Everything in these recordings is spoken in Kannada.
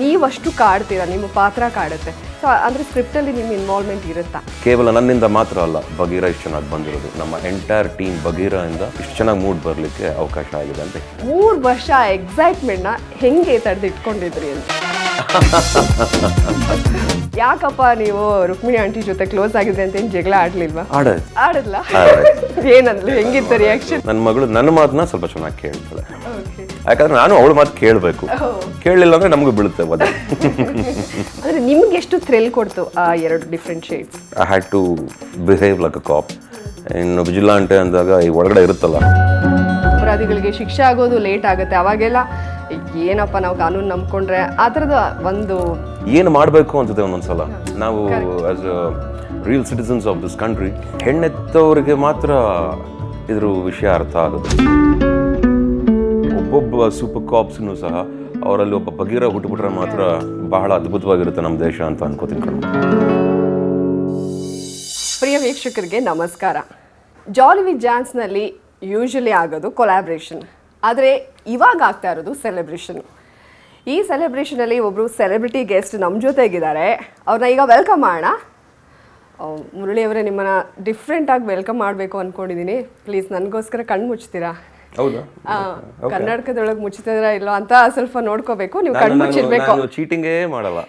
ನೀವಷ್ಟು ಕಾಡ್ತೀರಾ, ನಿಮ್ಮ ಪಾತ್ರ ಕಾಡುತ್ತೆ. ಸೊ ಅಂದರೆ ಸ್ಕ್ರಿಪ್ಟಲ್ಲಿ ನಿಮ್ಮ ಇನ್ವಾಲ್ವ್ಮೆಂಟ್ ಇರುತ್ತಾ? ಕೇವಲ ನನ್ನಿಂದ ಮಾತ್ರ ಅಲ್ಲ, ಬಗೀರ ಇಷ್ಟು ಚೆನ್ನಾಗಿ ಬಂದಿರೋದು. ನಮ್ಮ ಎಂಟೈರ್ ಟೀಮ್ ಬಗೀರಿಂದ ಇಷ್ಟು ಚೆನ್ನಾಗಿ ಮೂಡ್ ಬರಲಿಕ್ಕೆ ಅವಕಾಶ ಆಗಿದೆ ಅಂತ. 3 ವರ್ಷ ಎಕ್ಸೈಟ್ಮೆಂಟ್ನ ಹೆಂಗೆ ತಡೆದಿಟ್ಕೊಂಡಿದ್ರಿ ಅಂತ? ಯಾಕಪ್ಪ ನೀವು ರುಕ್ಮಿಣಿ ಆಂಟಿ ಜೊತೆ ಕ್ಲೋಸ್ ಆಗಿದ್ರೆ ಅಂತ ಏನು ಜಗಳ ಆಡ್ಲಿಲ್ವಾ? ಆಡಲ್ಲ? ಏನಂದ್ಲು? ಹೆಂಗಿತ್ತು ರಿಯಾಕ್ಷನ್? ನನ್ನ ಮಗಳು ನನ್ನ ಮಾತನ್ನ ಸ್ವಲ್ಪ ಚೆನ್ನಾಗಿ ಕೇಳ್ತಾಳೆ. ಯಾಕಂದ್ರೆ ನಾನು ಅವಳ ಮಾತು ಕೇಳಬೇಕು, ಕೇಳಲಿಲ್ಲ ಅಂದ್ರೆ ನಮಗೂ ಬೀಳುತ್ತೆ ಅದು. ಅಂದ್ರೆ ನಿಮ್ಗೆ ಎಷ್ಟು ಥ್ರಿಲ್ ಕೊಡ್ತು ಆ 2 different shades? I had to behave like a cop. ಇನ್ನು ವಿಜಿಲಾಂಟೆ ಅಂದಾಗ ಈ ಒಳಗಡೆ ಇರುತ್ತಲ್ಲ, ಅಪರಾಧಿಗಳಿಗೆ ಶಿಕ್ಷೆ ಆಗೋದು ಲೇಟ್ ಆಗುತ್ತೆ. ಅವಾಗೆಲ್ಲ ಏನಪ್ಪ ನಾವು ಕಾನೂನು ನಂಬ್ಕೊಂಡ್ರೆ ಆ ಥರದ ಒಂದು ಏನು ಮಾಡಬೇಕು ಅಂತಿದೆ ಒಂದೊಂದ್ಸಲ. ನಾವು as a real citizens of this country, ಹೆಣ್ಣೆತ್ತವರಿಗೆ ಮಾತ್ರ ಇದ್ರ ವಿಷಯ ಅರ್ಥ ಆಗೋದು. ಒಬ್ಬೊಬ್ಬ ಸೂಪರ್ ಕಾಪ್ಸ್ನೂ ಸಹ ಅವರಲ್ಲಿ ಒಬ್ಬ ಬಗೀರ ಹುಟ್ಟುಬಿಟ್ರೆ ಮಾತ್ರ ಬಹಳ ಅದ್ಭುತವಾಗಿರುತ್ತೆ ನಮ್ಮ ದೇಶ ಅಂತ ಅನ್ಕೋತೀನಿ ಕಣೋ. ಪ್ರಿಯ ವೀಕ್ಷಕರಿಗೆ ನಮಸ್ಕಾರ. ಜಾಲಿ ವಿತ್ ಜಾನ್ಸ್ನಲ್ಲಿ ಯೂಶಲಿ ಆಗೋದು ಕೊಲ್ಯಾಬ್ರೇಷನ್, ಆದರೆ ಇವಾಗ ಆಗ್ತಾ ಇರೋದು ಸೆಲೆಬ್ರೇಷನ್. ಈ ಸೆಲೆಬ್ರೇಷನಲ್ಲಿ ಒಬ್ಬರು ಸೆಲೆಬ್ರಿಟಿ ಗೆಸ್ಟ್ ನಮ್ಮ ಜೊತೆಗಿದ್ದಾರೆ. ಅವ್ರನ್ನ ಈಗ ವೆಲ್ಕಮ್ ಮಾಡೋಣ. ಮುರಳಿಯವರೇ, ನಿಮ್ಮನ್ನು ಡಿಫ್ರೆಂಟಾಗಿ ವೆಲ್ಕಮ್ ಮಾಡಬೇಕು ಅಂದ್ಕೊಂಡಿದ್ದೀನಿ. ಪ್ಲೀಸ್ ನನಗೋಸ್ಕರ ಕಣ್ಣು ಮುಚ್ತೀರಾ? ಹೌದಾ? ಕರ್ನಾಟಕದೊಳಗೆ ಮುಚ್ಚಿದ್ರ ಇಲ್ಲೋ ಅಂತ ಸ್ವಲ್ಪ ನೋಡ್ಕೋಬೇಕು. ನೀವು ಕಣ್ಣು ಮುಚ್ಚಿರ್ಬೇಕು. ಚೀಟಿಂಗೇ ಮಾಡಲ್ಲ.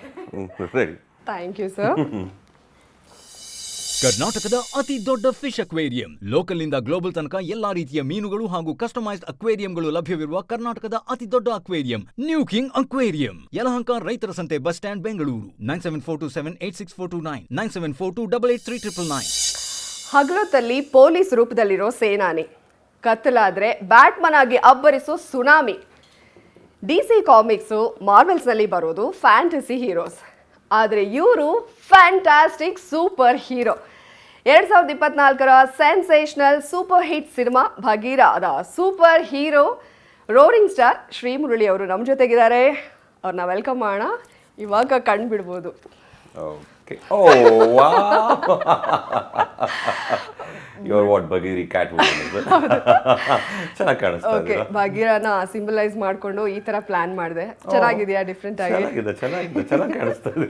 Thank you sir. ಕರ್ನಾಟಕದ ಅತಿ ದೊಡ್ಡ ಫಿಶ್ ಅಕ್ವೇರಿಯಂ, ಲೋಕಲ್ ನಿಂದ ಗ್ಲೋಬಲ್ ತನಕ ಎಲ್ಲಾ ರೀತಿಯ ಮೀನುಗಳು ಹಾಗೂ ಕಸ್ಟಮೈಸ್ಡ್ ಅಕ್ವೇರಿಯಂಗಳು ಲಭ್ಯವಿರುವ ಕರ್ನಾಟಕದ ಅತಿ ದೊಡ್ಡ aquarium new king aquarium, Yelahanka ರೈತರ ಸಂತೆ ಬಸ್ ಸ್ಟ್ಯಾಂಡ್, ಬೆಂಗಳೂರು. 9742786429 9742883999. ಹಗಲೊತ್ತಲ್ಲಿ ಪೊಲೀಸ್ ರೂಪದಲ್ಲಿರೋ ಸೇನಾನಿ, ಕತ್ತಲಾದ್ರೆ ಬ್ಯಾಟ್ಮನ್ ಆಗಿ ಅಬ್ಬರಿಸೋ ಸುನಾಮಿ. DC ಕಾಮಿಕ್ಸು, ಮಾರ್ವೆಲ್ಸ್ನಲ್ಲಿ ಬರೋದು ಫ್ಯಾಂಟಸಿ ಹೀರೋಸ್, ಆದರೆ ಇವರು ಫ್ಯಾಂಟಾಸ್ಟಿಕ್ ಸೂಪರ್ ಹೀರೋ. 2024ರ ಸೆನ್ಸೇಷನಲ್ ಸೂಪರ್ ಹಿಟ್ ಸಿನಿಮಾ ಭಗೀರಥದ super hero roaring star Shri Murali ಅವರು ನಮ್ಮ ಜೊತೆಗಿದ್ದಾರೆ. ಅವ್ರನ್ನ ವೆಲ್ಕಮ್ ಮಾಡೋಣ. ಇವಾಗ ಕಣ್ಣು ಬಿಡ್ಬೋದು. ಬಗೀರಿ ಕ್ಯಾಟ್ ಚೆನ್ನಾಗಿ ಕಾಣಿಸ್ತಾ ಇದೆ. ಭಾಗ್ಯನ ಸಿಂಬಲೈಸ್ ಮಾಡ್ಕೊಂಡು ಈ ತರ ಪ್ಲಾನ್ ಮಾಡಿದೆ. ಚೆನ್ನಾಗಿದೆಯಾ? ಡಿಫ್ರೆಂಟ್ ಆಗಿ ಚೆನ್ನಾಗಿ ಕಾಣಿಸ್ತಾ ಇದೆ.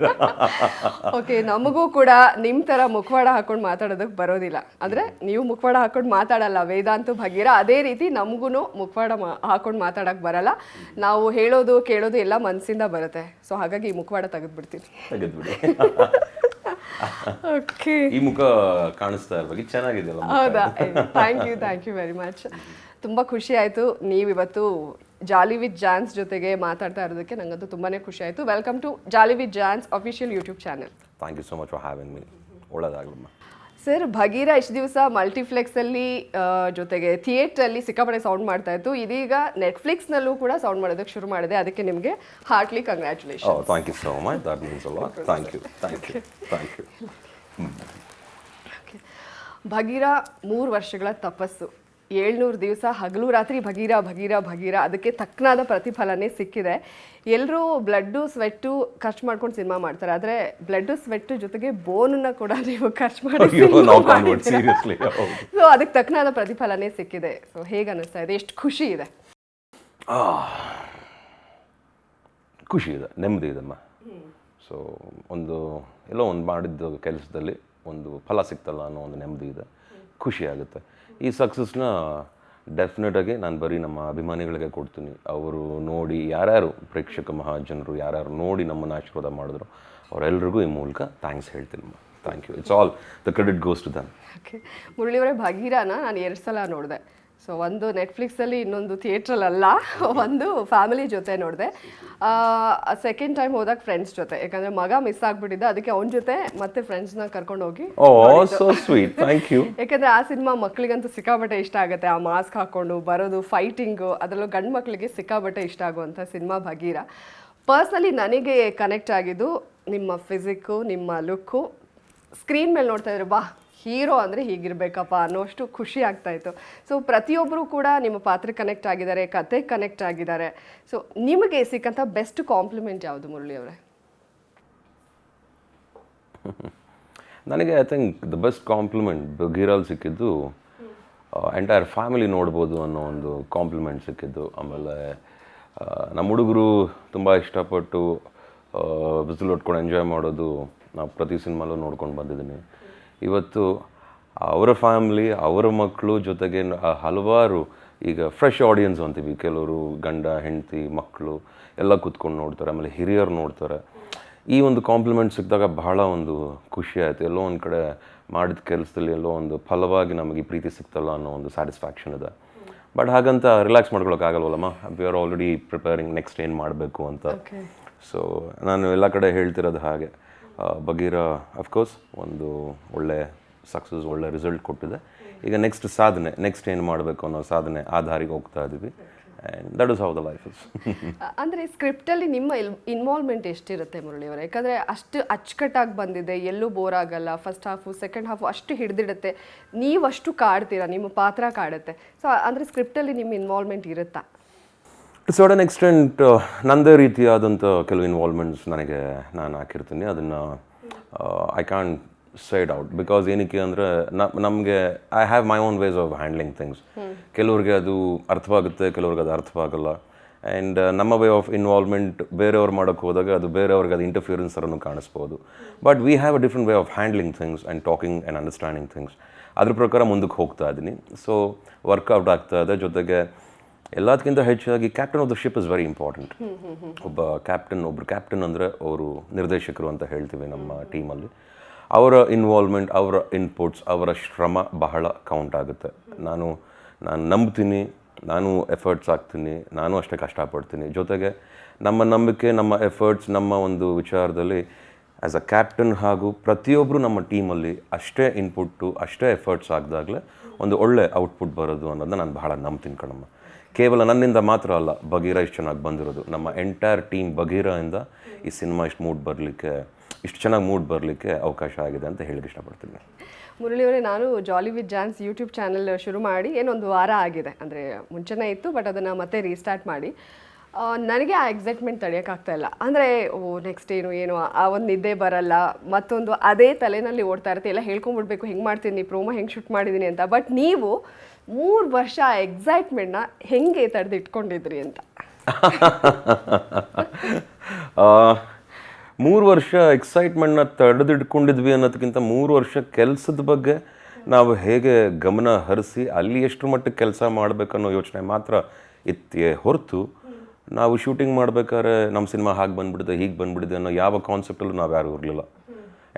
ಓಕೆ, ನಮಗೂ ಕೂಡ ನಿಮ್ ತರ ಮುಖವಾಡ ಹಾಕೊಂಡು ಮಾತಾಡೋದಕ್ಕೆ ಬರೋದಿಲ್ಲ. ಅಂದ್ರೆ ನೀವು ಮುಖವಾಡ ಹಾಕೊಂಡು ಮಾತಾಡಲ್ಲ, ವೇದಾಂತು ಭಗೀರ. ಅದೇ ರೀತಿ ನಮಗೂ ಮುಖವಾಡ ಹಾಕೊಂಡು ಮಾತಾಡಕ್ ಬರಲ್ಲ. ನಾವು ಹೇಳೋದು ಕೇಳೋದು ಎಲ್ಲ ಮನಸ್ಸಿಂದ ಬರುತ್ತೆ. ಸೊ ಹಾಗಾಗಿ ಈ ಮುಖವಾಡ ತೆಗೆದ್ಬಿಡ್ತೀನಿ. ಈ ಮುಖ ಕಾಣಿಸ್ತಾ ಇರ್ಬೇಕು, ಚೆನ್ನಾಗಿದೆಯಲ್ಲ. ಹೌದಾ? Thank you very much. ತುಂಬ ಖುಷಿ ಆಯಿತು ನೀವಿವತ್ತು ಜಾಲಿ ವಿತ್ ಜಾನ್ಸ್ ಜೊತೆಗೆ ಮಾತಾಡ್ತಾ ಇರೋದಕ್ಕೆ. ನನಗಂತೂ ತುಂಬಾ ಖುಷಿ ಆಯಿತು. Welcome to jolly with Johns official YouTube channel. Thank you so much for having me. ಒಳ್ಳೆದಾಗಲಮ್ಮ ಸರ್. ಭಗೀರ ಇಷ್ಟು ದಿವಸ ಮಲ್ಟಿಪ್ಲೆಕ್ಸಲ್ಲಿ ಜೊತೆಗೆ ಥಿಯೇಟ್ರಲ್ಲಿ ಸಿಕ್ಕಾಪಟ್ಟೆ ಸೌಂಡ್ ಮಾಡ್ತಾ ಇತ್ತು. ಇದೀಗ ನೆಟ್ಫ್ಲಿಕ್ಸ್ನಲ್ಲೂ ಕೂಡ ಸೌಂಡ್ ಮಾಡೋದಕ್ಕೆ ಶುರು ಮಾಡಿದೆ. ಅದಕ್ಕೆ ನಿಮಗೆ heartly congratulation. Thank you so much. That means a lot. Thank you. ಭಗೀರ 3 ವರ್ಷಗಳ ತಪಸ್ಸು, 700 ದಿವಸ ಹಗಲು ರಾತ್ರಿ ಭಗೀರ ಭಗೀರ ಭಗೀರ. ಅದಕ್ಕೆ ತಕ್ಕನಾದ ಪ್ರತಿಫಲನೇ ಸಿಕ್ಕಿದೆ. ಎಲ್ಲರೂ ಬ್ಲಡ್ಡು ಸ್ವೆಟ್ಟು ಖರ್ಚು ಮಾಡ್ಕೊಂಡು ಸಿನಿಮಾ ಮಾಡ್ತಾರೆ, ಆದರೆ ಬ್ಲಡ್ಡು ಸ್ವೆಟ್ಟು ಜೊತೆಗೆ ಬೋನನ್ನ ಕೂಡ ನೀವು ಖರ್ಚು ಮಾಡಿ ಸೊ ಅದಕ್ಕೆ ತಕ್ಕನಾದ ಪ್ರತಿಫಲನೇ ಸಿಕ್ಕಿದೆ. ಸೊ ಹೇಗೆ ಅನ್ನಿಸ್ತಾ ಇದೆ? ಎಷ್ಟು ಖುಷಿ ಇದೆ? ಖುಷಿ ಇದೆ, ನೆಮ್ಮದಿ ಇದೆಮ್ಮ. ಸೊ ಎಲ್ಲೋ ಒಂದು ಮಾಡಿದ್ದು ಕೆಲಸದಲ್ಲಿ ಒಂದು ಫಲ ಸಿಗ್ತಲ್ಲ ಅನ್ನೋ ಒಂದು ನೆಮ್ಮದಿ ಇದೆ, ಖುಷಿ ಆಗುತ್ತೆ. ಈ ಸಕ್ಸಸ್ನ ಡೆಫಿನೆಟಾಗಿ ನಾನು ಬರೀ ನಮ್ಮ ಅಭಿಮಾನಿಗಳಿಗೆ ಕೊಡ್ತೀನಿ. ಅವರು ನೋಡಿ, ಯಾರ್ಯಾರು ಪ್ರೇಕ್ಷಕ ಮಹಾಜನರು ಯಾರ್ಯಾರು ನೋಡಿ ನಮ್ಮನ್ನು ಆಶೀರ್ವಾದ ಮಾಡಿದ್ರು ಅವರೆಲ್ಲರಿಗೂ ಈ ಮೂಲಕ ಥ್ಯಾಂಕ್ಸ್ ಹೇಳ್ತೀನಿ. Thank you. It's all the credit goes to them. Okay, ಮುರಳಿಯವರೇ, ಭಗೀರನ ನಾನು 2 ಸಲ ನೋಡಿದೆ. ಸೊ ಒಂದು ನೆಟ್ಫ್ಲಿಕ್ಸಲ್ಲಿ, ಇನ್ನೊಂದು ಥಿಯೇಟ್ರಲ್ಲ, ಒಂದು ಫ್ಯಾಮಿಲಿ ಜೊತೆ ನೋಡಿದೆ. ಸೆಕೆಂಡ್ ಟೈಮ್ ಹೋದಾಗ ಫ್ರೆಂಡ್ಸ್ ಜೊತೆ, ಯಾಕಂದರೆ ಮಗ ಮಿಸ್ ಆಗಿಬಿಟ್ಟಿದ್ದೆ. ಅದಕ್ಕೆ ಅವನ ಜೊತೆ ಮತ್ತೆ ಫ್ರೆಂಡ್ಸ್ನ ಕರ್ಕೊಂಡು ಹೋಗಿ. So sweet, thank you. ಯಾಕಂದರೆ ಆ ಸಿನಿಮಾ ಮಕ್ಕಳಿಗಂತೂ ಸಿಕ್ಕಾಬಟ್ಟೆ ಇಷ್ಟ ಆಗುತ್ತೆ. ಆ ಮಾಸ್ಕ್ ಹಾಕ್ಕೊಂಡು ಬರೋದು, ಫೈಟಿಂಗು, ಅದರಲ್ಲೂ ಗಂಡು ಮಕ್ಕಳಿಗೆ ಸಿಕ್ಕಾಬಟ್ಟೆ ಇಷ್ಟ ಆಗುವಂಥ ಸಿನಿಮಾ ಭಗೀರ. ಪರ್ಸ್ನಲಿ ನನಗೆ ಕನೆಕ್ಟ್ ಆಗಿದ್ದು ನಿಮ್ಮ ಫಿಸಿಕ್ಕು, ನಿಮ್ಮ ಲುಕ್ಕು. ಸ್ಕ್ರೀನ್ ಮೇಲೆ ನೋಡ್ತಾ ಇದ್ರೆ ಬಾ, ಹೀರೋ ಅಂದರೆ ಹೀಗಿರಬೇಕಪ್ಪ ಅನ್ನೋಷ್ಟು ಖುಷಿ ಆಗ್ತಾಯಿತ್ತು. ಸೊ ಪ್ರತಿಯೊಬ್ಬರು ಕೂಡ ನಿಮ್ಮ ಪಾತ್ರಕ್ಕೆ ಕನೆಕ್ಟ್ ಆಗಿದ್ದಾರೆ, ಕತೆಗೆ ಕನೆಕ್ಟ್ ಆಗಿದ್ದಾರೆ. ಸೊ ನಿಮಗೆ ಸಿಕ್ಕಂಥ ಬೆಸ್ಟ್ ಕಾಂಪ್ಲಿಮೆಂಟ್ ಯಾವುದು ಮುರಳಿ ಅವರೇ? ನನಗೆ I think the best compliment ಭಗೀರಲ್ಲಿ ಸಿಕ್ಕಿದ್ದು ಎಂಟೈರ್ ಫ್ಯಾಮಿಲಿ ನೋಡ್ಬೋದು ಅನ್ನೋ ಒಂದು ಕಾಂಪ್ಲಿಮೆಂಟ್ ಸಿಕ್ಕಿದ್ದು. ಆಮೇಲೆ ನಮ್ಮ ಹುಡುಗರು ತುಂಬ ಇಷ್ಟಪಟ್ಟು ಬಿಸಿಲು ಹೊಟ್ಕೊಂಡು ಎಂಜಾಯ್ ಮಾಡೋದು ನಾವು ಪ್ರತಿ ಸಿನಿಮಾಲೂ ನೋಡ್ಕೊಂಡು ಬಂದಿದ್ದೀನಿ. ಇವತ್ತು ಅವರ ಫ್ಯಾಮ್ಲಿ, ಅವರ ಮಕ್ಕಳು ಜೊತೆಗೆ ಹಲವಾರು ಈಗ ಫ್ರೆಶ್ ಆಡಿಯನ್ಸ್ ಅಂತೀವಿ, ಕೆಲವರು ಗಂಡ ಹೆಂಡತಿ ಮಕ್ಕಳು ಎಲ್ಲ ಕೂತ್ಕೊಂಡು ನೋಡ್ತಾರೆ, ಆಮೇಲೆ ಹಿರಿಯರು ನೋಡ್ತಾರೆ. ಈ ಒಂದು ಕಾಂಪ್ಲಿಮೆಂಟ್ ಸಿಕ್ಕಿದಾಗ ಬಹಳ ಒಂದು ಖುಷಿ ಆಯಿತು. ಎಲ್ಲೋ ಒಂದು ಕಡೆ ಮಾಡಿದ ಕೆಲಸದಲ್ಲಿ ಎಲ್ಲೋ ಒಂದು ಫಲವಾಗಿ ನಮಗೆ ಈ ಪ್ರೀತಿ ಸಿಕ್ತಲ್ಲ ಅನ್ನೋ ಒಂದು ಸ್ಯಾಟಿಸ್ಫ್ಯಾಕ್ಷನ್ ಇದೆ. ಬಟ್ ಹಾಗಂತ ರಿಲ್ಯಾಕ್ಸ್ ಮಾಡ್ಕೊಳಕ್ಕಾಗಲ್ವಲ್ಲಮ್ಮ, we are already preparing next ಏನು ಮಾಡಬೇಕು ಅಂತ. ಸೊ ನಾನು ಎಲ್ಲ ಕಡೆ ಹೇಳ್ತಿರೋದು ಹಾಗೆ, ಬಗೀರ ಅಫ್ಕೋರ್ಸ್ ಒಂದು ಒಳ್ಳೆ ಸಕ್ಸಸ್, ಒಳ್ಳೆ ರಿಸಲ್ಟ್ ಕೊಟ್ಟಿದೆ. ಈಗ ನೆಕ್ಸ್ಟ್ ಸಾಧನೆ, ನೆಕ್ಸ್ಟ್ ಏನು ಮಾಡಬೇಕು ಅನ್ನೋ ಸಾಧನೆ ಆ ದಾರಿಗೆ ಹೋಗ್ತಾ ಇದ್ದೀವಿ. And that is how the life is. ಅಂದರೆ ಸ್ಕ್ರಿಪ್ಟಲ್ಲಿ ನಿಮ್ಮ ಇನ್ವಾಲ್ವ್ಮೆಂಟ್ ಎಷ್ಟಿರುತ್ತೆ ಮುರಳಿಯವರೇ? ಯಾಕಂದರೆ ಅಷ್ಟು ಅಚ್ಚುಕಟ್ಟಾಗಿ ಬಂದಿದೆ, ಎಲ್ಲೂ ಬೋರ್ ಆಗಲ್ಲ. ಫಸ್ಟ್ ಹಾಫು ಸೆಕೆಂಡ್ ಹಾಫು ಅಷ್ಟು ಹಿಡಿದಿಡುತ್ತೆ, ನೀವು ಅಷ್ಟು ಕಾಡ್ತೀರಾ, ನಿಮ್ಮ ಪಾತ್ರ ಕಾಡುತ್ತೆ. ಸೊ ಅಂದರೆ ಸ್ಕ್ರಿಪ್ಟಲ್ಲಿ ನಿಮ್ಮ ಇನ್ವಾಲ್ವ್ಮೆಂಟ್ ಇರುತ್ತಾ? ಟು ಸರ್ಟನ್ ಎಕ್ಸ್ಟೆಂಟ್ ನನ್ನದೇ ರೀತಿಯಾದಂಥ ಕೆಲವು ಇನ್ವಾಲ್ವ್ಮೆಂಟ್ಸ್ ನಾನು ಹಾಕಿರ್ತೀನಿ. ಅದನ್ನು I can side out because ಏನಕ್ಕೆ ಅಂದರೆ ನಮಗೆ I have my own ways of handling things. ಕೆಲವ್ರಿಗೆ ಅದು ಅರ್ಥವಾಗುತ್ತೆ, ಕೆಲವ್ರಿಗೆ ಅದು ಅರ್ಥವಾಗಲ್ಲ. ಆ್ಯಂಡ್ ನಮ್ಮ ವೇ ಆಫ್ ಇನ್ವಾಲ್ವ್ಮೆಂಟ್ ಬೇರೆಯವ್ರು ಮಾಡೋಕ್ಕೆ ಹೋದಾಗ ಅದು ಬೇರೆಯವ್ರಿಗೆ ಅದು ಇಂಟರ್ಫಿಯರೆನ್ಸ್ ಥರನೂ ಕಾಣಿಸ್ಬೋದು. But we have a different way of handling things and talking and understanding things. ಅದ್ರ ಪ್ರಕಾರ ಮುಂದಕ್ಕೆ ಹೋಗ್ತಾ ಇದ್ದೀನಿ. ಸೊ ವರ್ಕೌಟ್ ಆಗ್ತಾ ಇದೆ. ಜೊತೆಗೆ ಎಲ್ಲದಕ್ಕಿಂತ ಹೆಚ್ಚಾಗಿ captain of the ship is very important. ಒಬ್ಬರು ಕ್ಯಾಪ್ಟನ್ ಅಂದರೆ ಅವರು ನಿರ್ದೇಶಕರು ಅಂತ ಹೇಳ್ತೀವಿ ನಮ್ಮ ಟೀಮಲ್ಲಿ. ಅವರ ಇನ್ವಾಲ್ವ್ಮೆಂಟ್, ಅವರ ಇನ್ಪುಟ್ಸ್, ಅವರ ಶ್ರಮ ಬಹಳ ಕೌಂಟ್ ಆಗುತ್ತೆ. ನಾನು ನಂಬ್ತೀನಿ, ನಾನು ಎಫರ್ಟ್ಸ್ ಹಾಕ್ತೀನಿ, ನಾನು ಅಷ್ಟೇ ಕಷ್ಟಪಡ್ತೀನಿ. ಜೊತೆಗೆ ನಮ್ಮ ನಂಬಿಕೆ, ನಮ್ಮ ಎಫರ್ಟ್ಸ್, ನಮ್ಮ ಒಂದು ವಿಚಾರದಲ್ಲಿ ಆ್ಯಸ್ ಅ ಕ್ಯಾಪ್ಟನ್ ಹಾಗೂ ಪ್ರತಿಯೊಬ್ಬರು ನಮ್ಮ ಟೀಮಲ್ಲಿ ಅಷ್ಟೇ ಇನ್ಪುಟ್ಟು, ಅಷ್ಟೇ ಎಫರ್ಟ್ಸ್ ಹಾಕಿದಾಗಲೇ ಒಂದು ಒಳ್ಳೆ ಔಟ್ಪುಟ್ ಬರೋದು ಅನ್ನೋದನ್ನ ನಾನು ಬಹಳ ನಂಬ್ತೀನಿ ಕಣಮ್ಮ. ಕೇವಲ ನನ್ನಿಂದ ಮಾತ್ರ ಅಲ್ಲ, ಬಗೀರ ಇಷ್ಟು ಚೆನ್ನಾಗಿ ಬಂದಿರೋದು, ನಮ್ಮ ಎಂಟೈರ್ ಟೀಮ್ ಬಗೀರಿಂದ ಈ ಸಿನಿಮಾ ಇಷ್ಟು ಚೆನ್ನಾಗಿ ಮೂಡ್ ಬರಲಿಕ್ಕೆ ಅವಕಾಶ ಆಗಿದೆ ಅಂತ ಹೇಳಿಕ್ಕೆ ಇಷ್ಟಪಡ್ತೀನಿ. ಮುರಳಿಯವರೇ, ನಾನು ಜಾಲಿ ವಿತ್ ಜಾನ್ಸ್ ಯೂಟ್ಯೂಬ್ ಚಾನಲ್ ಶುರು ಮಾಡಿ ಏನೊಂದು ವಾರ ಆಗಿದೆ. ಅಂದರೆ ಮುಂಚೆನೇ ಇತ್ತು, ಬಟ್ ಅದನ್ನು ಮತ್ತೆ ರೀಸ್ಟಾರ್ಟ್ ಮಾಡಿ ನನಗೆ ಆ ಎಕ್ಸೈಟ್ಮೆಂಟ್ ತಡೆಯೋಕ್ಕಾಗ್ತಾ ಇಲ್ಲ. ಅಂದರೆ ನೆಕ್ಸ್ಟ್ ಏನು ಆ ಒಂದು ನಿದ್ದೆ ಬರಲ್ಲ, ಮತ್ತೊಂದು ಅದೇ ತಲೆನಲ್ಲಿ ಓಡ್ತಾ ಇರುತ್ತೆ. ಎಲ್ಲ ಹೇಳ್ಕೊಂಬಿಡ್ಬೇಕು, ಹೆಂಗೆ ಮಾಡ್ತೀನಿ, ಪ್ರೋಮೋ ಹೆಂಗೆ ಶೂಟ್ ಮಾಡಿದ್ದೀನಿ ಅಂತ. ಬಟ್ ನೀವು 3 ವರ್ಷ ಆ ಎಕ್ಸೈಟ್ಮೆಂಟ್ನ ಹೆಂಗೆ ತಡೆದಿಟ್ಕೊಂಡಿದ್ರಿ ಅಂತ? 3 ವರ್ಷ ಎಕ್ಸೈಟ್ಮೆಂಟ್ನ ತಡೆದಿಟ್ಕೊಂಡಿದ್ವಿ ಅನ್ನೋದಕ್ಕಿಂತ 3 ವರ್ಷ ಕೆಲಸದ ಬಗ್ಗೆ ನಾವು ಹೇಗೆ ಗಮನ ಹರಿಸಿ ಅಲ್ಲಿ ಎಷ್ಟು ಮಟ್ಟಕ್ಕೆ ಕೆಲಸ ಮಾಡಬೇಕನ್ನೋ ಯೋಚನೆ ಮಾತ್ರ ಇತ್ತೇ ಹೊರತು ನಾವು ಶೂಟಿಂಗ್ ಮಾಡ್ಬೇಕಾದ್ರೆ ನಮ್ಮ ಸಿನಿಮಾ ಹಾಗೆ ಬಂದುಬಿಡಿದೆ, ಹೀಗೆ ಬಂದುಬಿಡಿದೆ ಅನ್ನೋ ಯಾವ ಕಾನ್ಸೆಪ್ಟಲ್ಲೂ ನಾವು ಯಾರೂ ಇರಲಿಲ್ಲ.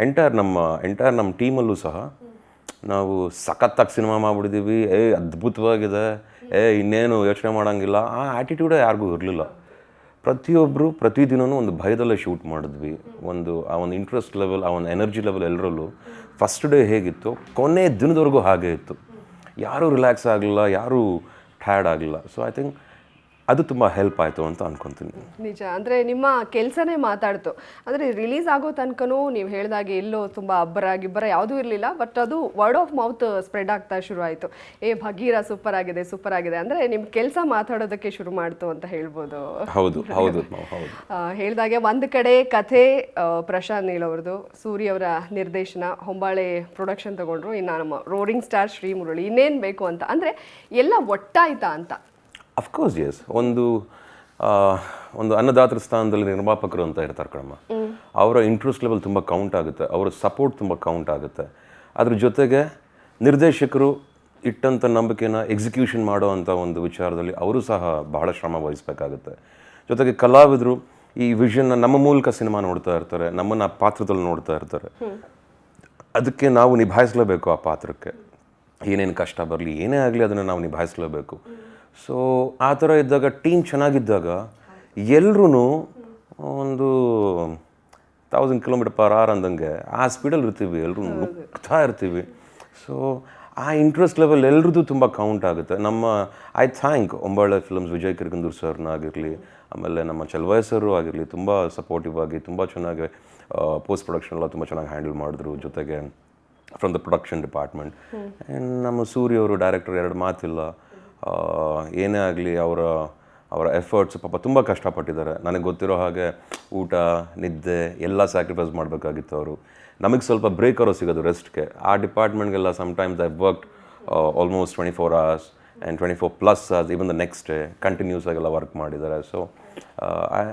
ಎಂಟೈರ್ ನಮ್ಮ ಟೀಮಲ್ಲೂ ಸಹ ನಾವು ಸಖತ್ತಾಗಿ ಸಿನಿಮಾ ಮಾಡಿಬಿಟ್ಟಿದ್ದೀವಿ, ಅದ್ಭುತವಾಗಿದೆ, ಇನ್ನೇನು ಯೋಚನೆ ಮಾಡೋಂಗಿಲ್ಲ, ಆ ಆ್ಯಟಿಟ್ಯೂಡೇ ಯಾರಿಗೂ ಇರಲಿಲ್ಲ. ಪ್ರತಿಯೊಬ್ಬರು ಪ್ರತಿದಿನವೂ ಒಂದು ಭಯದಲ್ಲೇ ಶೂಟ್ ಮಾಡಿದ್ವಿ. ಆ ಒಂದು ಇಂಟ್ರೆಸ್ಟ್ ಲೆವೆಲ್, ಆ ಒಂದು ಎನರ್ಜಿ ಲೆವೆಲ್ ಎಲ್ಲರಲ್ಲೂ ಫಸ್ಟ್ ಡೇ ಹೇಗಿತ್ತು ಕೊನೆ ದಿನದವರೆಗೂ ಹಾಗೇ ಇತ್ತು. ಯಾರೂ ರಿಲ್ಯಾಕ್ಸ್ ಆಗಲಿಲ್ಲ, ಯಾರೂ ಟಯರ್ಡ್ ಆಗಲಿಲ್ಲ. ಸೊ ಐ ಥಿಂಕ್ ಅದು ತುಂಬ ಹೆಲ್ಪ್ ಆಯಿತು ಅಂತ ಅನ್ಕೊತೀನಿ. ನಿಜ, ಅಂದರೆ ನಿಮ್ಮ ಕೆಲಸನೇ ಮಾತಾಡ್ತು. ಅಂದರೆ ರಿಲೀಸ್ ಆಗೋ ತನಕನೂ ನೀವು ಹೇಳಿದಾಗೆ ಎಲ್ಲೋ ತುಂಬ ಗಿಬ್ಬರ ಯಾವುದೂ ಇರಲಿಲ್ಲ. ಬಟ್ ಅದು ವರ್ಡ್ ಆಫ್ ಮೌತ್ ಸ್ಪ್ರೆಡ್ ಆಗ್ತಾ ಶುರು ಆಯಿತು. ಬಗೀರ ಸೂಪರ್ ಆಗಿದೆ, ಸೂಪರ್ ಆಗಿದೆ ಅಂದರೆ ನಿಮ್ಮ ಕೆಲಸ ಮಾತಾಡೋದಕ್ಕೆ ಶುರು ಮಾಡ್ತು ಅಂತ ಹೇಳ್ಬೋದು. ಹೌದು ಹೌದು ಹೌದು. ಹೇಳಿದಾಗೆ ಒಂದು ಕಡೆ ಕಥೆ ಪ್ರಶಾಂತ್ ನೀಲ್ ಅವ್ರದ್ದು, ಸೂರ್ಯ ಅವರ ನಿರ್ದೇಶನ, ಹೊಂಬಾಳೆ ಪ್ರೊಡಕ್ಷನ್ ತಗೊಂಡ್ರು, ಇನ್ನು ನಮ್ಮ ರೋರಿಂಗ್ ಸ್ಟಾರ್ ಶ್ರೀ ಮುರಳಿ, ಇನ್ನೇನು ಬೇಕು ಅಂತ. ಅಂದರೆ ಎಲ್ಲ ಒಟ್ಟಾಯ್ತಾ ಅಂತ? Of course S. ಒಂದು ಅನ್ನದಾತರ ಸ್ಥಾನದಲ್ಲಿ ನಿರ್ಮಾಪಕರು ಅಂತ ಇರ್ತಾರೆ ಕಣಮ್ಮ, ಅವರ ಇಂಟ್ರೆಸ್ಟ್ ಲೆವೆಲ್ ತುಂಬ ಕೌಂಟ್ ಆಗುತ್ತೆ, ಅವರ ಸಪೋರ್ಟ್ ತುಂಬ ಕೌಂಟ್ ಆಗುತ್ತೆ. ಅದ್ರ ಜೊತೆಗೆ ನಿರ್ದೇಶಕರು ಇಟ್ಟಂಥ ನಂಬಿಕೆನ ಎಕ್ಸಿಕ್ಯೂಷನ್ ಮಾಡೋ ಅಂಥ ಒಂದು ವಿಚಾರದಲ್ಲಿ ಅವರು ಸಹ ಬಹಳ ಶ್ರಮ ವಹಿಸಬೇಕಾಗುತ್ತೆ. ಜೊತೆಗೆ ಕಲಾವಿದರು ಈ ವಿಷನ್ನ ನಮ್ಮ ಮೂಲಕ ಸಿನಿಮಾ ನೋಡ್ತಾ ಇರ್ತಾರೆ, ನಮ್ಮನ್ನು ಆ ಪಾತ್ರದಲ್ಲಿ ನೋಡ್ತಾ ಇರ್ತಾರೆ. ಅದಕ್ಕೆ ನಾವು ನಿಭಾಯಿಸಲೇಬೇಕು. ಆ ಪಾತ್ರಕ್ಕೆ ಏನೇನು ಕಷ್ಟ ಬರಲಿ, ಏನೇ ಆಗಲಿ ಅದನ್ನು ನಾವು ನಿಭಾಯಿಸಲೇಬೇಕು. ಸೊ ಆ ಥರ ಇದ್ದಾಗ, ಟೀಮ್ ಚೆನ್ನಾಗಿದ್ದಾಗ ಎಲ್ಲರೂ ಒಂದು 1000 km/h ಅಂದಂಗೆ ಆ ಸ್ಪೀಡಲ್ಲಿ ಇರ್ತೀವಿ, ಎಲ್ಲರೂ ನುಗ್ತಾ ಇರ್ತೀವಿ. ಸೊ ಆ ಇಂಟ್ರೆಸ್ಟ್ ಲೆವೆಲ್ ಎಲ್ರದ್ದು ತುಂಬ ಕೌಂಟ್ ಆಗುತ್ತೆ. I thank Hombale films, Vijay Kirgandur ಸರ್ನಾಗಿರಲಿ, ಆಮೇಲೆ ನಮ್ಮ ಚಲವಾಯ ಸರ್ ಆಗಿರಲಿ, ತುಂಬ ಸಪೋರ್ಟಿವ್ ಆಗಿ ತುಂಬ ಚೆನ್ನಾಗಿ ಪೋಸ್ಟ್ ಪ್ರೊಡಕ್ಷನ್ ಎಲ್ಲ ತುಂಬ ಚೆನ್ನಾಗಿ ಹ್ಯಾಂಡಲ್ ಮಾಡಿದ್ರು. ಜೊತೆಗೆ from the production department. And ನಮ್ಮ ಸೂರ್ಯ ಅವರು ಡೈರೆಕ್ಟರ್, ಎರಡು ಮಾತಿಲ್ಲ. ಏನೇ ಆಗಲಿ ಅವರ ಎಫರ್ಟ್ಸ್ ಪಾಪ ತುಂಬ ಕಷ್ಟಪಟ್ಟಿದ್ದಾರೆ. ನನಗೆ ಗೊತ್ತಿರೋ ಹಾಗೆ ಊಟ ನಿದ್ದೆ ಎಲ್ಲ ಸ್ಯಾಕ್ರಿಫೈಸ್ ಮಾಡಬೇಕಾಗಿತ್ತು ಅವರು. ನಮಗೆ ಸ್ವಲ್ಪ ಬ್ರೇಕ್ ಅವರು ಸಿಗೋದು ರೆಸ್ಟ್ಗೆ. ಆ ಡಿಪಾರ್ಟ್ಮೆಂಟ್ಗೆಲ್ಲ sometimes I worked almost 24 hours and 24+ hours, even the next day continues ಆಗೆಲ್ಲ ವರ್ಕ್ ಮಾಡಿದ್ದಾರೆ. So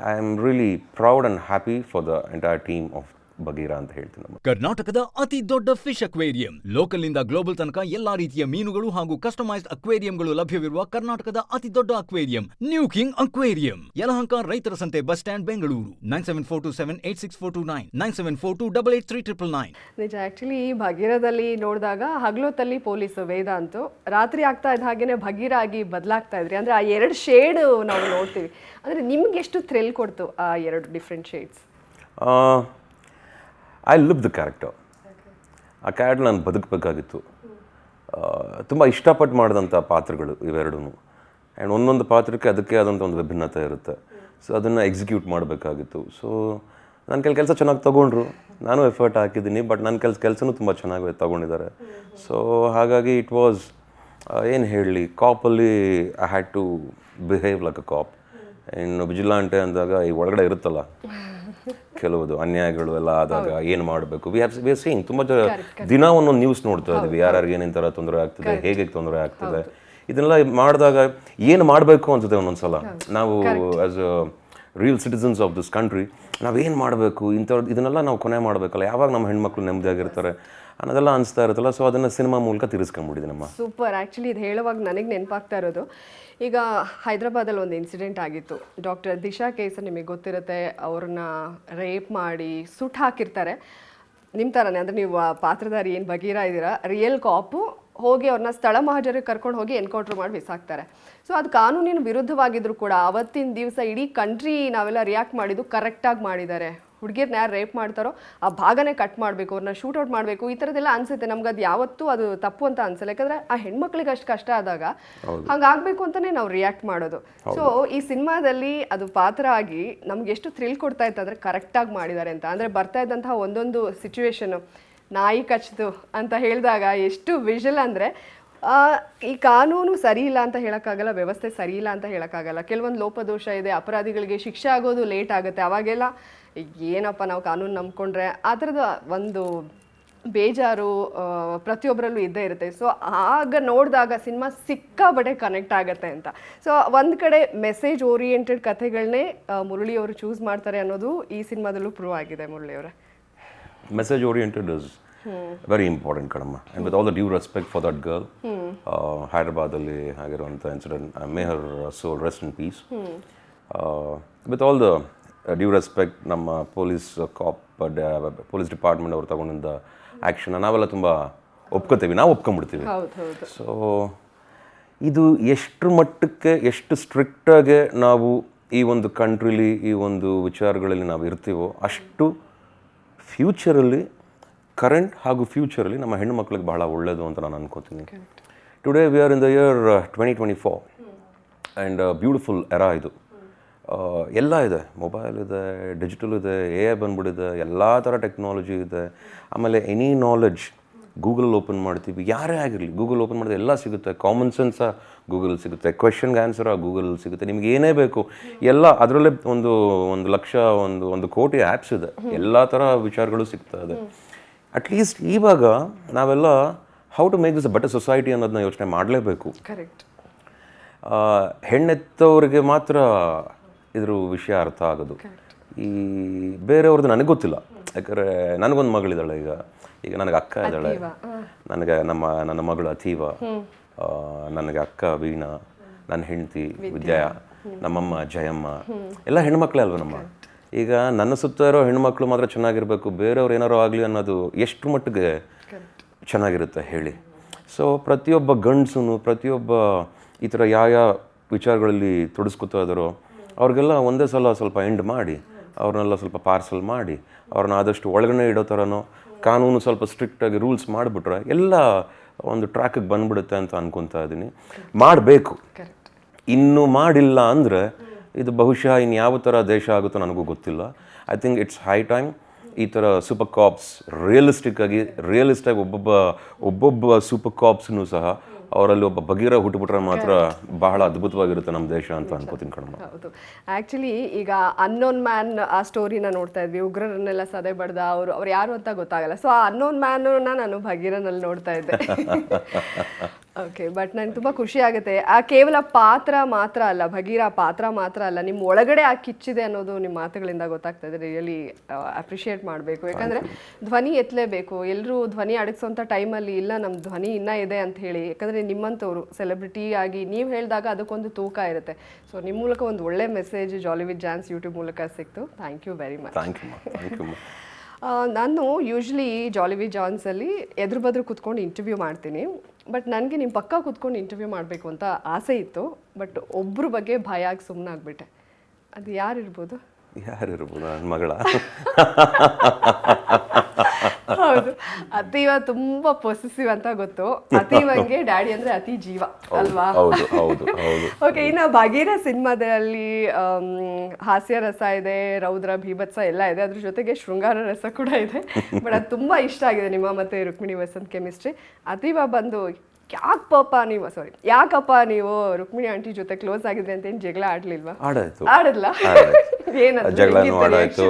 I am really proud and happy for the entire team of Bagheera ಅಂತ ಹೇಳ್ತೀನಿ ನಮ್ಮ. ಕರ್ನಾಟಕದ ಅತಿ ದೊಡ್ಡ ಫಿಶ್ ಅಕ್ವೇರಿಯಂ, ಲೋಕಲ್ ನಿಂದ ಗ್ಲೋಬಲ್ ತನಕ ಎಲ್ಲಾ ರೀತಿಯ ಮೀನುಗಳು ಹಾಗೂ ಕಸ್ಟಮೈಸ್ಡ್ ಅಕ್ವೇರಿಯಂಗಳು ಲಭ್ಯವಿರುವ ಕರ್ನಾಟಕದ ಅತಿ ದೊಡ್ಡ aquarium new king aquarium, Yelahanka ರೈತರ ಸಂತೆ ಬಸ್ ಸ್ಟ್ಯಾಂಡ್, ಬೆಂಗಳೂರು. 9742786429 9742883999. ನಿಜ. ಆ್ಯಕ್ಚುಲಿ ಭಗೀರದಲ್ಲಿ ನೋಡಿದಾಗ ಹಗಲೊತ್ತಲ್ಲಿ ಪೊಲೀಸ್ ವೇದಾಂತು, ರಾತ್ರಿ ಆಗ್ತಾ ಇದ್ದ ಹಾಗೇನೆ ಭಗೀರ ಆಗಿ ಬದಲಾಗ್ತಾ ಇದ್ರಿ. ಅಂದರೆ ಆ ಎರಡು ಶೇಡ್ ನಾವು ನೋಡ್ತೀವಿ. ಅಂದರೆ ನಿಮ್ಗೆ ಎಷ್ಟು ಥ್ರಿಲ್ ಕೊಡ್ತು ಆ ಎರಡು different shades? I live the character. ಆ ಕ್ಯಾರೆಕ್ಟರ್ ನಾನು ಬದುಕಬೇಕಾಗಿತ್ತು. ತುಂಬ ಇಷ್ಟಪಟ್ಟು ಮಾಡಿದಂಥ ಪಾತ್ರಗಳು ಇವೆರಡೂ. ಆ್ಯಂಡ್ ಒಂದೊಂದು ಪಾತ್ರಕ್ಕೆ ಅದಕ್ಕೆ ಆದಂಥ ಒಂದು ವಿಭಿನ್ನತೆ ಇರುತ್ತೆ. ಸೊ ಅದನ್ನು ಎಕ್ಸಿಕ್ಯೂಟ್ ಮಾಡಬೇಕಾಗಿತ್ತು. ಸೊ ನನ್ನ ಕೆಲಸ ಚೆನ್ನಾಗಿ ತೊಗೊಂಡ್ರು, ನಾನು ಎಫರ್ಟ್ ಹಾಕಿದ್ದೀನಿ, ಬಟ್ ನನ್ನ ಕೆಲಸನೂ ತುಂಬ ಚೆನ್ನಾಗಿ ತೊಗೊಂಡಿದ್ದಾರೆ. ಸೊ ಹಾಗಾಗಿ ಇಟ್ ವಾಸ್ ಏನು ಹೇಳಲಿ, ಕಾಪಲ್ಲಿ I had to behave like a cop. ಇನ್ನು ವಿಜಿಲಾಂಟೆ ಅಂದಾಗ ಈ ಒಳಗಡೆ ಇರುತ್ತಲ್ಲ ಕೆಲವುದು ಅನ್ಯಾಯಗಳು ಎಲ್ಲ ಆದಾಗ ಏನು ಮಾಡಬೇಕು, ವಿ ಆರ್ ಸೀಯಿಂಗ್ ತುಂಬ ದಿನ ಒಂದೊಂದು ನ್ಯೂಸ್ ನೋಡ್ತಾ ಇದ್ದೀವಿ, ಯಾರ್ಯಾರಿಗೆ ಏನೇನು ಥರ ತೊಂದರೆ ಆಗ್ತಿದೆ, ಹೇಗೆ ತೊಂದರೆ ಆಗ್ತಿದೆ. ಇದನ್ನೆಲ್ಲ ಮಾಡಿದಾಗ ಏನು ಮಾಡಬೇಕು ಅನ್ಸುತ್ತೆ ಒಂದೊಂದು ಸಲ. ನಾವು as a real citizens of this country ನಾವೇನು ಮಾಡಬೇಕು, ಇದನ್ನೆಲ್ಲ ನಾವು ಕೊನೆ ಮಾಡಬೇಕಲ್ಲ, ಯಾವಾಗ ನಮ್ಮ ಹೆಣ್ಮಕ್ಳು ನೆಮ್ಮದಿಯಾಗಿರ್ತಾರೆ ಅನ್ನೋದೆಲ್ಲ ಅನಿಸ್ತಾ ಇರುತ್ತಲ್ಲ. ಸೊ ಅದನ್ನು ಸಿನಿಮಾ ಮೂಲಕ ತಿರ್ಸ್ಕೊಂಡ್ಬಿಟ್ಟಿದ್ದೀನಮ್ಮ. ಸೂಪರ್. ಆ್ಯಕ್ಚುಲಿ ಇದು ಹೇಳುವಾಗ ನನಗೆ ನೆನಪಾಗ್ತಾ ಇರೋದು, ಈಗ ಹೈದರಾಬಾದಲ್ಲಿ ಒಂದು ಇನ್ಸಿಡೆಂಟ್ ಆಗಿತ್ತು. ಡಾಕ್ಟರ್ ದಿಶಾ ಕೇಸ್ ನಿಮಗೆ ಗೊತ್ತಿರುತ್ತೆ. ಅವ್ರನ್ನ ರೇಪ್ ಮಾಡಿ ಸುಟ್ಟು ಹಾಕಿರ್ತಾರೆ. ನಿಮ್ಮ ಥರನೇ, ಅಂದರೆ ನೀವು ಪಾತ್ರಧಾರಿ ಏನು ಬಗೀರಾ ಇದ್ದೀರಾ, ರಿಯಲ್ ಕಾಪು ಹೋಗಿ ಅವ್ರನ್ನ ಸ್ಥಳ ಮಹಜರಿಗೆ ಕರ್ಕೊಂಡು ಹೋಗಿ ಎನ್ಕೌಂಟ್ರ್ ಮಾಡಿ ಬಿಸಾಕ್ತಾರೆ. ಸೊ ಅದು ಕಾನೂನಿನ ವಿರುದ್ಧವಾಗಿದ್ರು ಕೂಡ ಅವತ್ತಿನ ದಿವಸ ಇಡೀ ಕಂಟ್ರಿ ನಾವೆಲ್ಲ ರಿಯಾಕ್ಟ್ ಮಾಡಿದ್ದು ಕರೆಕ್ಟಾಗಿ ಮಾಡಿದ್ದಾರೆ. ಹುಡುಗಿರ್ನ ಯಾರು ರೇಪ್ ಮಾಡ್ತಾರೋ ಆ ಭಾಗನೇ ಕಟ್ ಮಾಡಬೇಕು, ಅವ್ರನ್ನ ಶೂಟೌಟ್ ಮಾಡಬೇಕು, ಈ ಥರದ್ದೆಲ್ಲ ಅನಿಸುತ್ತೆ ನಮ್ಗೆ. ಅದು ಯಾವತ್ತೂ ಅದು ತಪ್ಪು ಅಂತ ಅನ್ಸಲ್ಲ, ಯಾಕಂದರೆ ಆ ಹೆಣ್ಮಕ್ಳಿಗೆ ಅಷ್ಟು ಕಷ್ಟ ಆದಾಗ ಹಂಗಾಗಬೇಕು ಅಂತಲೇ ನಾವು ರಿಯಾಕ್ಟ್ ಮಾಡೋದು. ಸೊ ಈ ಸಿನಿಮಾದಲ್ಲಿ ಅದು ಪಾತ್ರ ಆಗಿ ನಮ್ಗೆ ಎಷ್ಟು ಥ್ರಿಲ್ ಕೊಡ್ತಾ ಇತ್ತು ಅಂದರೆ ಕರೆಕ್ಟಾಗಿ ಮಾಡಿದ್ದಾರೆ ಅಂತ. ಅಂದರೆ ಬರ್ತಾ ಇದ್ದಂತಹ ಒಂದೊಂದು ಸಿಚುವೇಶನು, ನಾಯಿ ಕಚ್ಚಿತು ಅಂತ ಹೇಳಿದಾಗ ಎಷ್ಟು ವಿಷಲ್ ಅಂದರೆ, ಈ ಕಾನೂನು ಸರಿ ಇಲ್ಲ ಅಂತ ಹೇಳೋಕ್ಕಾಗಲ್ಲ, ವ್ಯವಸ್ಥೆ ಸರಿ ಇಲ್ಲ ಅಂತ ಹೇಳೋಕ್ಕಾಗಲ್ಲ. ಕೆಲವೊಂದು ಲೋಪದೋಷ ಇದೆ, ಅಪರಾಧಿಗಳಿಗೆ ಶಿಕ್ಷೆ ಆಗೋದು ಲೇಟ್ ಆಗುತ್ತೆ. ಅವಾಗೆಲ್ಲ ಏನಪ್ಪ ನಾವು ಕಾನೂನು ನಂಬ್ಕೊಂಡ್ರೆ ಆ ಥರದ ಒಂದು ಬೇಜಾರು ಪ್ರತಿಯೊಬ್ಬರಲ್ಲೂ ಇದ್ದೇ ಇರುತ್ತೆ. ಸೊ ಆಗ ನೋಡಿದಾಗ ಸಿನಿಮಾ ಸಿಕ್ಕಾಬಟ್ಟೆ ಕನೆಕ್ಟ್ ಆಗುತ್ತೆ ಅಂತ. ಸೊ ಒಂದು ಕಡೆ ಮೆಸೇಜ್ ಓರಿಯೆಂಟೆಡ್ ಕಥೆಗಳನ್ನೇ ಮುರಳಿಯವರು ಚೂಸ್ ಮಾಡ್ತಾರೆ ಅನ್ನೋದು ಈ ಸಿನಿಮಾದಲ್ಲೂ ಪ್ರೂವ್ ಆಗಿದೆ. ಮುರಳಿಯವರೇ, message oriented is very important ಕಣಮ್ಮ. And with all the due respect for that girl, ಹೈದರಾಬಾದಲ್ಲಿ ಆಗಿರುವಂಥ incident, may her soul rest in peace. With all the due respect, ನಮ್ಮ ಪೊಲೀಸ್ ಡಿಪಾರ್ಟ್ಮೆಂಟ್ ಅವ್ರು ತಗೊಂಡಿದ್ದ ಆ್ಯಕ್ಷನ್ ನಾವೆಲ್ಲ ತುಂಬ ಒಪ್ಕೋತೀವಿ, ನಾವು ಒಪ್ಕೊಂಡ್ಬಿಡ್ತೀವಿ. ಸೊ ಇದು ಎಷ್ಟು ಮಟ್ಟಕ್ಕೆ, ಎಷ್ಟು ಸ್ಟ್ರಿಕ್ಟಾಗಿ ನಾವು ಈ ಒಂದು ಕಂಟ್ರಿಲಿ ಈ ಒಂದು ವಿಚಾರಗಳಲ್ಲಿ ನಾವು ಇರ್ತೀವೋ ಅಷ್ಟು ಫ್ಯೂಚರಲ್ಲಿ, ಕರೆಂಟ್ ಹಾಗೂ ಫ್ಯೂಚರಲ್ಲಿ ನಮ್ಮ ಹೆಣ್ಣು ಮಕ್ಕಳಿಗೆ ಬಹಳ ಒಳ್ಳೆಯದು ಅಂತ ನಾನು ಅನ್ಕೋತೀನಿ. Today we are in the year 2024 and beautiful era ಇದು. ಎಲ್ಲ ಇದೆ, ಮೊಬೈಲ್ ಇದೆ, ಡಿಜಿಟಲ್ ಇದೆ, AI ಬಂದ್ಬಿಟ್ಟಿದೆ, ಎಲ್ಲ ಥರ ಟೆಕ್ನಾಲಜಿ ಇದೆ. ಆಮೇಲೆ ಎನಿ ನಾಲೆಡ್ಜ್ ಗೂಗಲ್ ಓಪನ್ ಮಾಡ್ತೀವಿ, ಯಾರೇ ಆಗಿರಲಿ ಗೂಗಲ್ ಓಪನ್ ಮಾಡಿದ್ರೆ ಎಲ್ಲ ಸಿಗುತ್ತೆ. ಕಾಮನ್ ಸೆನ್ಸ ಗೂಗಲ್ ಸಿಗುತ್ತೆ, ಕ್ವೆಶನ್ಗೆ ಆನ್ಸರ್ ಗೂಗಲ್ ಸಿಗುತ್ತೆ, ನಿಮ್ಗೆ ಏನೇ ಬೇಕು ಎಲ್ಲ ಅದರಲ್ಲೇ. ಒಂದು ಲಕ್ಷ ಒಂದು ಕೋಟಿ ಆ್ಯಪ್ಸ್ ಇದೆ, ಎಲ್ಲ ಥರ ವಿಚಾರಗಳು ಸಿಗ್ತಾ ಇದೆ. ಅಟ್ಲೀಸ್ಟ್ ಇವಾಗ ನಾವೆಲ್ಲ how to make this a better society ಅನ್ನೋದನ್ನ ಯೋಚನೆ ಮಾಡಲೇಬೇಕು. ಕರೆಕ್ಟ್. ಹೆಣ್ಣೆತ್ತವರಿಗೆ ಮಾತ್ರ ಇದ್ರ ವಿಷಯ ಅರ್ಥ ಆಗೋದು. ಈ ಬೇರೆಯವ್ರದ್ದು ನನಗೆ ಗೊತ್ತಿಲ್ಲ, ಯಾಕಂದರೆ ನನಗೊಂದು ಮಗಳಿದ್ದಾಳೆ. ಈಗ ನನಗೆ ಅಕ್ಕ ಇದ್ದಾಳೆ, ನನಗೆ ನನ್ನ ಮಗಳು ಅಥೀವ, ನನಗೆ ಅಕ್ಕ ವೀಣಾ, ನನ್ನ ಹೆಂಡತಿ ವಿದ್ಯಾ, ನಮ್ಮಮ್ಮ ಜಯಮ್ಮ, ಎಲ್ಲ ಹೆಣ್ಮಕ್ಳೇ ಅಲ್ವ ನಮ್ಮ. ಈಗ ನನ್ನ ಸುತ್ತ ಇರೋ ಹೆಣ್ಮಕ್ಳು ಮಾತ್ರ ಚೆನ್ನಾಗಿರಬೇಕು, ಬೇರೆಯವ್ರು ಏನಾರು ಆಗಲಿ ಅನ್ನೋದು ಎಷ್ಟು ಮಟ್ಟಿಗೆ ಚೆನ್ನಾಗಿರುತ್ತೆ ಹೇಳಿ. ಸೊ ಪ್ರತಿಯೊಬ್ಬ ಗಂಡಸೂ, ಪ್ರತಿಯೊಬ್ಬ ಈ ಥರ ಯಾವ ವಿಚಾರಗಳಲ್ಲಿ ತೊಡಸ್ಕೊತಾ ಇದ್ದಾರೋ ಅವ್ರಿಗೆಲ್ಲ ಒಂದೇ ಸಲ ಸ್ವಲ್ಪ ಎಂಡ್ ಮಾಡಿ, ಅವ್ರನ್ನೆಲ್ಲ ಸ್ವಲ್ಪ ಪಾರ್ಸಲ್ ಮಾಡಿ, ಅವ್ರನ್ನ ಆದಷ್ಟು ಒಳಗಡೆ ಇಡೋ ಥರನೋ ಕಾನೂನು ಸ್ವಲ್ಪ ಸ್ಟ್ರಿಕ್ಟಾಗಿ ರೂಲ್ಸ್ ಮಾಡಿಬಿಟ್ರೆ ಎಲ್ಲ ಒಂದು ಟ್ರ್ಯಾಕಿಗೆ ಬಂದ್ಬಿಡುತ್ತೆ ಅಂತ ಅನ್ಕೊತಾ ಇದ್ದೀನಿ. ಮಾಡಬೇಕು, ಇನ್ನೂ ಮಾಡಿಲ್ಲ ಅಂದರೆ ಇದು ಬಹುಶಃ ಇನ್ಯಾವ ಥರ ದೇಶ ಆಗುತ್ತೋ ನನಗೂ ಗೊತ್ತಿಲ್ಲ. I think it's high time ಈ ಥರ ಸೂಪರ್ ಕಾಪ್ಸ್ ರಿಯಲಿಸ್ಟಾಗಿ ಒಬ್ಬೊಬ್ಬ ಸೂಪರ್ ಕಾಪ್ಸ್ನೂ ಸಹ ಅವರಲ್ಲಿ ಒಬ್ಬ ಬಗೀರ ಹುಟ್ಟುಬಿಟ್ರೆ ಮಾತ್ರ ಬಹಳ ಅದ್ಭುತವಾಗಿರುತ್ತೆ ನಮ್ಮ ದೇಶ ಅಂತ ಅನ್ಕೋತೀನಿ ಕಣಮ್ಮ. ಹೌದು. ಆ್ಯಕ್ಚುಲಿ ಈಗ ಅನ್ನೋನ್ ಮ್ಯಾನ್ ಆ ಸ್ಟೋರಿನ ನೋಡ್ತಾ ಇದ್ವಿ, ಉಗ್ರರನ್ನೆಲ್ಲ ಸದೆ ಬಡ್ದ ಅವ್ರು ಯಾರು ಅಂತ ಗೊತ್ತಾಗಲ್ಲ. ಸೊ ಆ ಅನ್ನೋನ್ ಮ್ಯಾನನ್ನ ನಾನು ಬಗೀರನಲ್ಲಿ ನೋಡ್ತಾ ಇದ್ದೆ. ಓಕೆ, ಬಟ್ ನಂಗೆ ತುಂಬ ಖುಷಿ ಆಗುತ್ತೆ. ಆ ಕೇವಲ ಪಾತ್ರ ಮಾತ್ರ ಅಲ್ಲ, ಭಗೀರ ಪಾತ್ರ ಮಾತ್ರ ಅಲ್ಲ, ನಿಮ್ಮ ಒಳಗಡೆ ಆ ಕಿಚ್ಚಿದೆ ಅನ್ನೋದು ನಿಮ್ಮ ಮಾತುಗಳಿಂದ ಗೊತ್ತಾಗ್ತದೆ. ರಿಯಲಿ ಅಪ್ರಿಷಿಯೇಟ್ ಮಾಡಬೇಕು. ಯಾಕಂದರೆ ಧ್ವನಿ ಎತ್ತಲೇಬೇಕು. ಎಲ್ಲರೂ ಧ್ವನಿ ಅಡಗಿಸೋಂಥ ಟೈಮಲ್ಲಿ ಇಲ್ಲ ನಮ್ಮ ಧ್ವನಿ ಇನ್ನೂ ಇದೆ ಅಂತ ಹೇಳಿ, ಯಾಕಂದರೆ ನಿಮ್ಮಂಥವ್ರು ಸೆಲೆಬ್ರಿಟಿ ಆಗಿ ನೀವು ಹೇಳಿದಾಗ ಅದಕ್ಕೊಂದು ತೂಕ ಇರುತ್ತೆ. ಸೊ ನಿಮ್ಮ ಮೂಲಕ ಒಂದು ಒಳ್ಳೆ message jolly with Jaans YouTube ಮೂಲಕ ಸಿಕ್ತು. Thank you very much. Thank you. ನಾನು ಯೂಶ್ವಲಿ ಜಾಲಿ ವಿತ್ ಜಾನ್ಸಲ್ಲಿ ಎದುರು ಬದ್ರು ಕೂತ್ಕೊಂಡು ಇಂಟರ್ವ್ಯೂ ಮಾಡ್ತೀನಿ. ಬಟ್ ನನಗೆ ನಿಮ್ಮ ಪಕ್ಕ ಕೂತ್ಕೊಂಡು ಇಂಟರ್ವ್ಯೂ ಮಾಡಬೇಕು ಅಂತ ಆಸೆ ಇತ್ತು. ಬಟ್ ಒಬ್ಬರ ಬಗ್ಗೆ ಭಯ ಆಗಿ ಸುಮ್ಮನಾಗ್ಬಿಟ್ಟೆ. ಅದು ಯಾರಿರ್ಬೋದು? ನನ್ನ ಮಗಳ. ಹೌದು, ಅತೀವ ತುಂಬಾ ಪೊಸೆಸಿವ್ ಅಂತ ಗೊತ್ತು. ಅತೀವಂಗೆ ಡ್ಯಾಡಿ ಅಂದ್ರೆ ಅತಿ ಜೀವ ಅಲ್ವಾ? ಹೌದು ಹೌದು ಹೌದು. ಓಕೆ, ಇನ್ನು ಭಗೀರ ಸಿನಿಮಾದಲ್ಲಿ ಹಾಸ್ಯ ರಸ ಇದೆ, ರೌದ್ರ ಭೀಭತ್ಸ ಎಲ್ಲ ಇದೆ, ಅದ್ರ ಜೊತೆಗೆ ಶೃಂಗಾರ ರಸ ಕೂಡ ಇದೆ. ಬಟ್ ಅದು ತುಂಬಾ ಇಷ್ಟ ಆಗಿದೆ ನಿಮ್ಮ ಮತ್ತೆ ರುಕ್ಮಿಣಿ ವಸಂತ್ ಕೆಮಿಸ್ಟ್ರಿ. ಅತೀವ ಬಂದು ಯಾಕಪ್ಪ ನೀವು ರುಕ್ಮಿಣಿ ಆಂಟಿ ಜೊತೆ ಕ್ಲೋಸ್ ಆಗಿದ್ರೆ ಅಂತ ಏನು ಜಗಳ ಆಡ್ಲಿಲ್ವಾ? ಆಡಲ್ಲ. ಜಗಳನೂ ಆಡಾಯ್ತು.